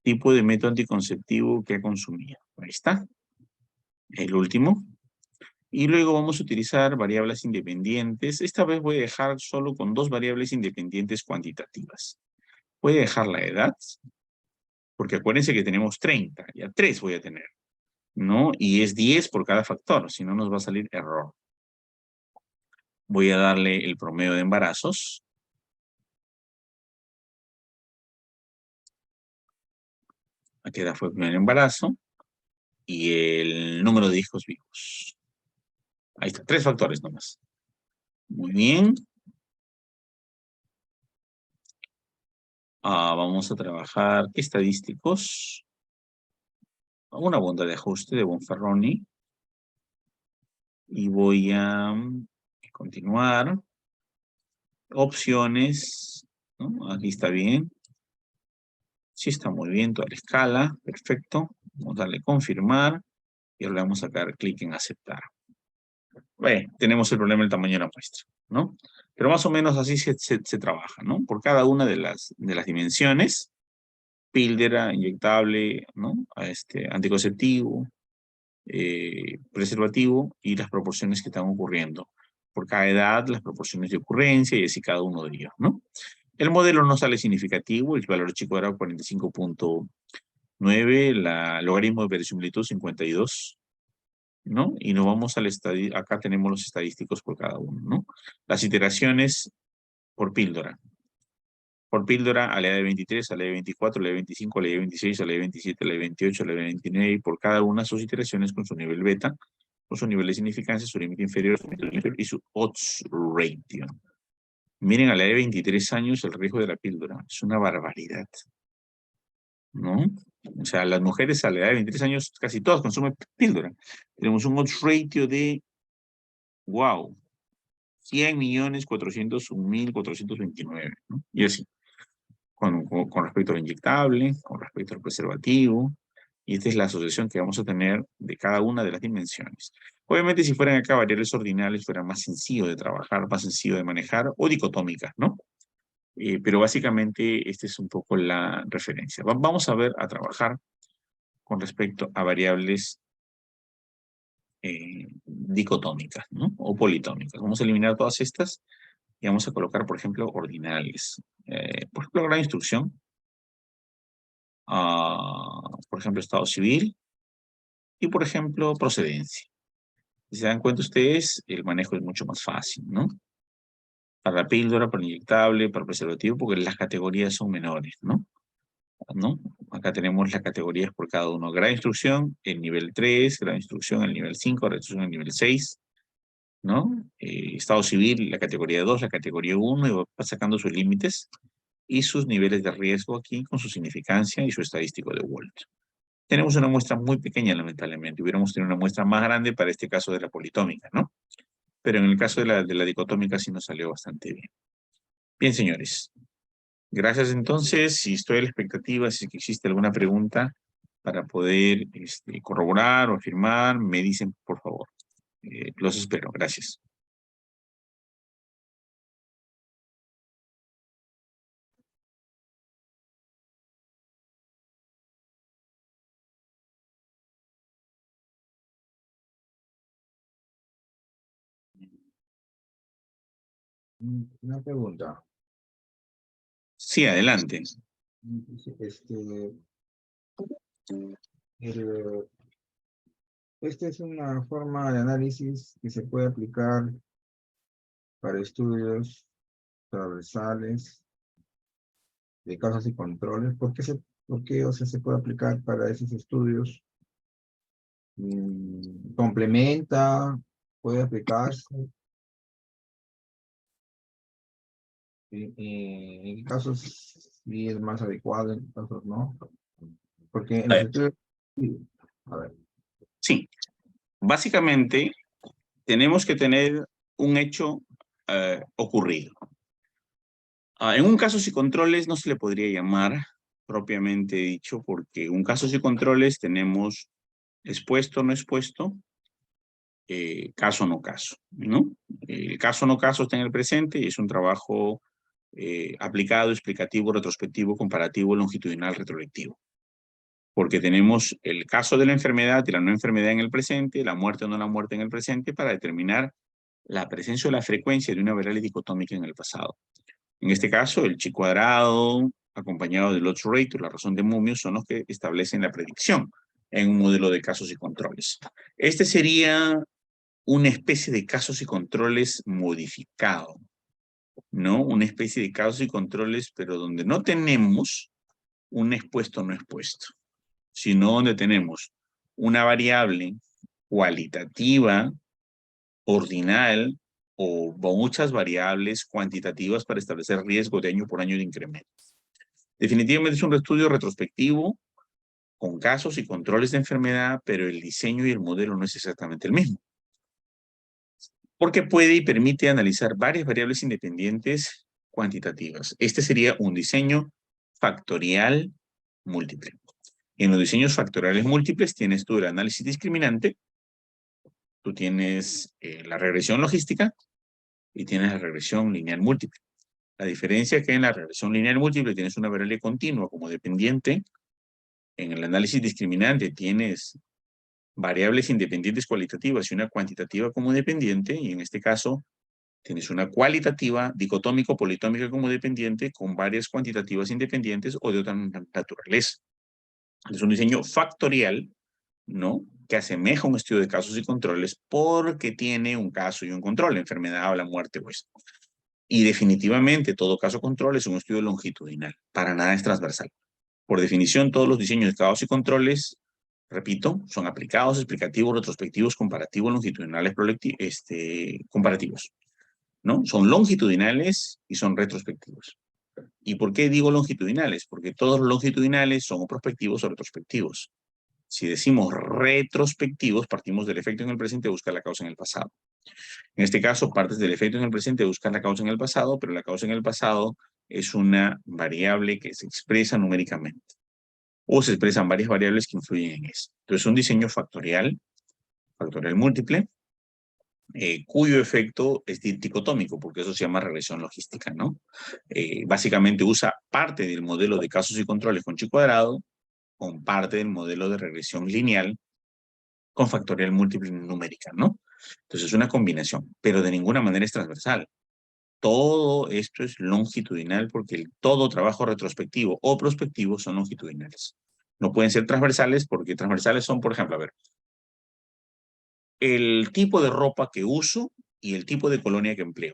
Tipo de método anticonceptivo que ha consumido. Ahí está. El último. Y luego vamos a utilizar variables independientes. Esta vez voy a dejar solo con dos variables independientes cuantitativas. Voy a dejar la edad, porque acuérdense que tenemos 30. Ya 3 voy a tener, ¿no? Y es 10 por cada factor, si no nos va a salir error. Voy a darle el promedio de embarazos. Aquí fue el primer embarazo. Y el número de hijos vivos. Ahí está, 3 factores nomás. Muy bien. Vamos a trabajar estadísticos. Una bunda de ajuste de Bonferroni. Y voy a continuar. Opciones, ¿no? Aquí está bien. Sí está muy bien toda la escala. Perfecto. Vamos a darle confirmar. Y ahora le vamos a dar clic en aceptar. Bueno, tenemos el problema del tamaño de la muestra, ¿no? Pero más o menos así se trabaja, ¿no? Por cada una de las dimensiones, píldora, inyectable, ¿no? Anticonceptivo, preservativo y las proporciones que están ocurriendo. Por cada edad, las proporciones de ocurrencia y así cada uno de ellos, ¿no? El modelo no sale significativo, el valor chico era 45,9, la logaritmo de verosimilitud 52, ¿no? Y nos vamos al acá tenemos los estadísticos por cada uno, ¿no? Las iteraciones por píldora. Por píldora a la de 23, a la de 24, a la de 25, a la de 26, a la de 27, a la de 28, a la de 29, y por cada una sus iteraciones con su nivel beta, con su nivel de significancia, su límite inferior, su límite inferior y su odds ratio. Miren, a la edad de 23 años el riesgo de la píldora es una barbaridad, ¿no? O sea, las mujeres a la edad de 23 años casi todas consumen píldora. Tenemos un odds ratio de, wow, 100.401.429, ¿no? Y así, con respecto al inyectable, con respecto al preservativo, y esta es la asociación que vamos a tener de cada una de las dimensiones. Obviamente, si fueran acá variables ordinales, fuera más sencillo de trabajar, más sencillo de manejar, o dicotómicas, ¿no? Pero básicamente esta es un poco la referencia. Vamos a ver, a trabajar con respecto a variables dicotómicas, ¿no? O politómicas. Vamos a eliminar todas estas y vamos a colocar, por ejemplo, ordinales. Por ejemplo, gran instrucción. Por ejemplo, estado civil. Y, por ejemplo, procedencia. Si se dan cuenta ustedes, el manejo es mucho más fácil, ¿no? Para la píldora, para el inyectable, para el preservativo, porque las categorías son menores, ¿no? ¿No? Acá tenemos las categorías por cada uno. Grado de instrucción, el nivel 3, grado de instrucción, el nivel 5, grado de instrucción, el nivel 6, ¿no? Estado civil, la categoría 2, la categoría 1, y va sacando sus límites y sus niveles de riesgo aquí con su significancia y su estadístico de Walt. Tenemos una muestra muy pequeña, lamentablemente. Hubiéramos tenido una muestra más grande para este caso de la politómica, ¿no? Pero en el caso de la dicotómica sí nos salió bastante bien. Bien, señores. Gracias entonces. Si estoy a la expectativa, si existe alguna pregunta para poder corroborar o afirmar, me dicen, por favor. Los espero. Gracias. Una pregunta. Sí, adelante. Este, el- esta es una forma de análisis que se puede aplicar para estudios transversales de causas y controles. ¿Por qué, o sea, se puede aplicar para esos estudios? ¿Complementa? ¿Puede aplicarse? ¿En casos sí es más adecuado, en casos no? Porque en A los ver, estudios... Sí. A ver. sí, básicamente tenemos que tener un hecho ocurrido. En un casos y controles no se le podría llamar propiamente dicho, porque un casos y controles tenemos expuesto, no expuesto, caso no caso, ¿no? El caso no caso está en el presente y es un trabajo aplicado, explicativo, retrospectivo, comparativo, longitudinal, retrospectivo. Porque tenemos el caso de la enfermedad y la no enfermedad en el presente, la muerte o no la muerte en el presente, para determinar la presencia o la frecuencia de una variable dicotómica en el pasado. En este caso, el chi cuadrado acompañado del odds ratio, la razón de Mumio, son los que establecen la predicción en un modelo de casos y controles. Este sería una especie de casos y controles modificado, ¿no? Una especie de casos y controles, pero donde no tenemos un expuesto o no expuesto, sino donde tenemos una variable cualitativa, ordinal, o muchas variables cuantitativas para establecer riesgo de año por año de incremento. Definitivamente es un estudio retrospectivo con casos y controles de enfermedad, pero el diseño y el modelo no es exactamente el mismo. Porque puede y permite analizar varias variables independientes cuantitativas. Este sería un diseño factorial múltiple. En los diseños factoriales múltiples tienes tú el análisis discriminante, tú tienes la regresión logística y tienes la regresión lineal múltiple. La diferencia es que en la regresión lineal múltiple tienes una variable continua como dependiente. En el análisis discriminante tienes variables independientes cualitativas y una cuantitativa como dependiente, y en este caso tienes una cualitativa dicotómica o politómica como dependiente con varias cuantitativas independientes o de otra naturaleza. Es un diseño factorial, ¿no? Que asemeja un estudio de casos y controles porque tiene un caso y un control, la enfermedad o la muerte o esto. Y definitivamente todo caso control es un estudio longitudinal, para nada es transversal. Por definición, todos los diseños de casos y controles, repito, son aplicados, explicativos, retrospectivos, comparativos, longitudinales, comparativos. ¿no? Son longitudinales y son retrospectivos. ¿Y por qué digo longitudinales? Porque todos los longitudinales son o prospectivos o retrospectivos. Si decimos retrospectivos, partimos del efecto en el presente a buscar la causa en el pasado. En este caso, partes del efecto en el presente a buscar la causa en el pasado, pero la causa en el pasado es una variable que se expresa numéricamente. O se expresan varias variables que influyen en eso. Entonces, un diseño factorial múltiple, cuyo efecto es dicotómico, porque eso se llama regresión logística, ¿no? Básicamente usa parte del modelo de casos y controles con chi cuadrado, con parte del modelo de regresión lineal con factorial múltiple numérica, ¿no? Entonces es una combinación, pero de ninguna manera es transversal. Todo esto es longitudinal porque todo trabajo retrospectivo o prospectivo son longitudinales. No pueden ser transversales porque transversales son, por ejemplo, a ver, el tipo de ropa que uso y el tipo de colonia que empleo,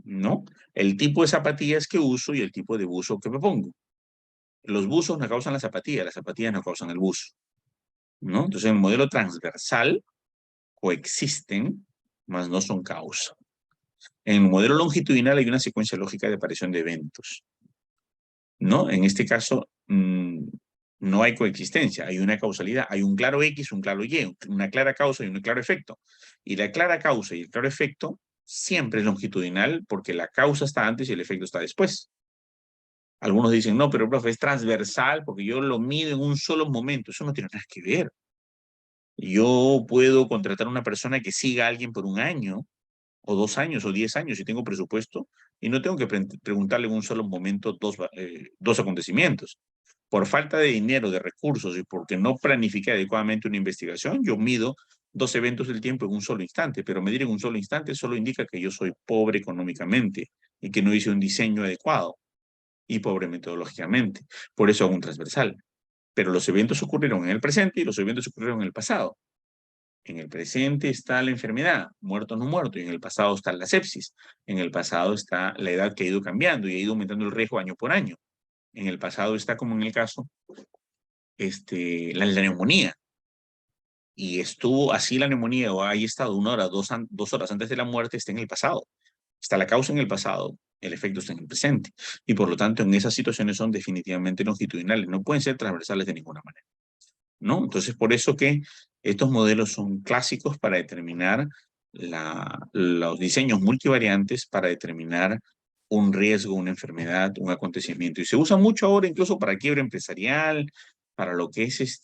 ¿no? El tipo de zapatillas que uso y el tipo de buzo que me pongo. Los buzos no causan las zapatillas no causan el buzo, ¿no? Entonces, en el modelo transversal coexisten, mas no son causa. En el modelo longitudinal hay una secuencia lógica de aparición de eventos, ¿no? En este caso, no hay coexistencia, hay una causalidad, hay un claro X, un claro Y, una clara causa y un claro efecto. Y la clara causa y el claro efecto siempre es longitudinal porque la causa está antes y el efecto está después. Algunos dicen, no, pero profe, es transversal porque yo lo mido en un solo momento. Eso no tiene nada que ver. Yo puedo contratar a una persona que siga a alguien por un año, o 2 años, o 10 años, si tengo presupuesto, y no tengo que preguntarle en un solo momento dos acontecimientos. Por falta de dinero, de recursos, y porque no planifique adecuadamente una investigación, yo mido 2 eventos del tiempo en un solo instante, pero medir en un solo instante solo indica que yo soy pobre económicamente y que no hice un diseño adecuado y pobre metodológicamente. Por eso hago un transversal. Pero los eventos ocurrieron en el presente y los eventos ocurrieron en el pasado. En el presente está la enfermedad, muerto o no muerto, y en el pasado está la sepsis. En el pasado está la edad que ha ido cambiando y ha ido aumentando el riesgo año por año. En el pasado está, como en el caso, la neumonía. Y estuvo así la neumonía o ha estado 1 hora, 2 horas antes de la muerte, está en el pasado. Está la causa en el pasado, el efecto está en el presente. Y por lo tanto, en esas situaciones son definitivamente longitudinales, no pueden ser transversales de ninguna manera, ¿no? Entonces, por eso que estos modelos son clásicos para determinar los diseños multivariantes, para determinar un riesgo, una enfermedad, un acontecimiento. Y se usa mucho ahora incluso para quiebre empresarial, para lo que es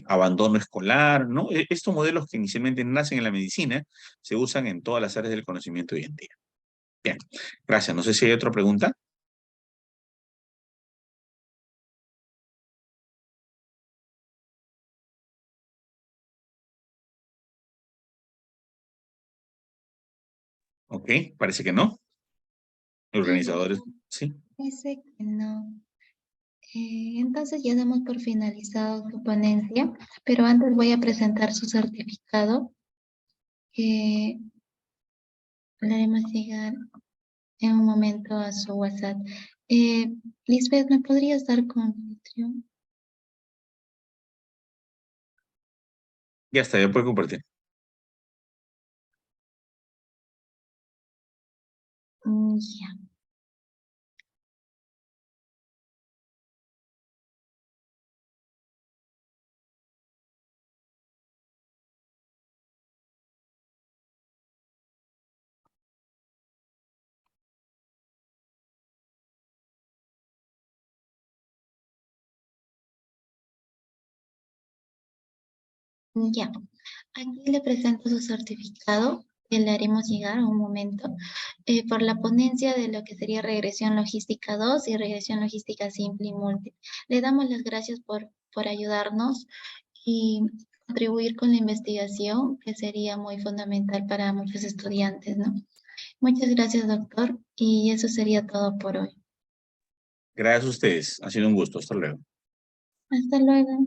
abandono escolar, ¿no? Estos modelos que inicialmente nacen en la medicina se usan en todas las áreas del conocimiento hoy en día. Bien, gracias. No sé si hay otra pregunta. Ok, parece que no. Organizadores, sí. Parece que no. Entonces ya damos por finalizado su ponencia, pero antes voy a presentar su certificado que le haremos llegar en un momento a su WhatsApp. Lisbeth, ¿me podrías dar con anfitrión? Ya está, ya puede compartir. Ya. Ya. Aquí le presento su certificado que le haremos llegar en un momento por la ponencia de lo que sería regresión logística 2 y regresión logística simple y múltiple. Le damos las gracias por ayudarnos y contribuir con la investigación, que sería muy fundamental para muchos estudiantes, ¿no? Muchas gracias, doctor, y eso sería todo por hoy. Gracias a ustedes. Ha sido un gusto. Hasta luego. Hasta luego.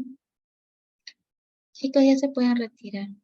Chicos, ya se pueden retirar.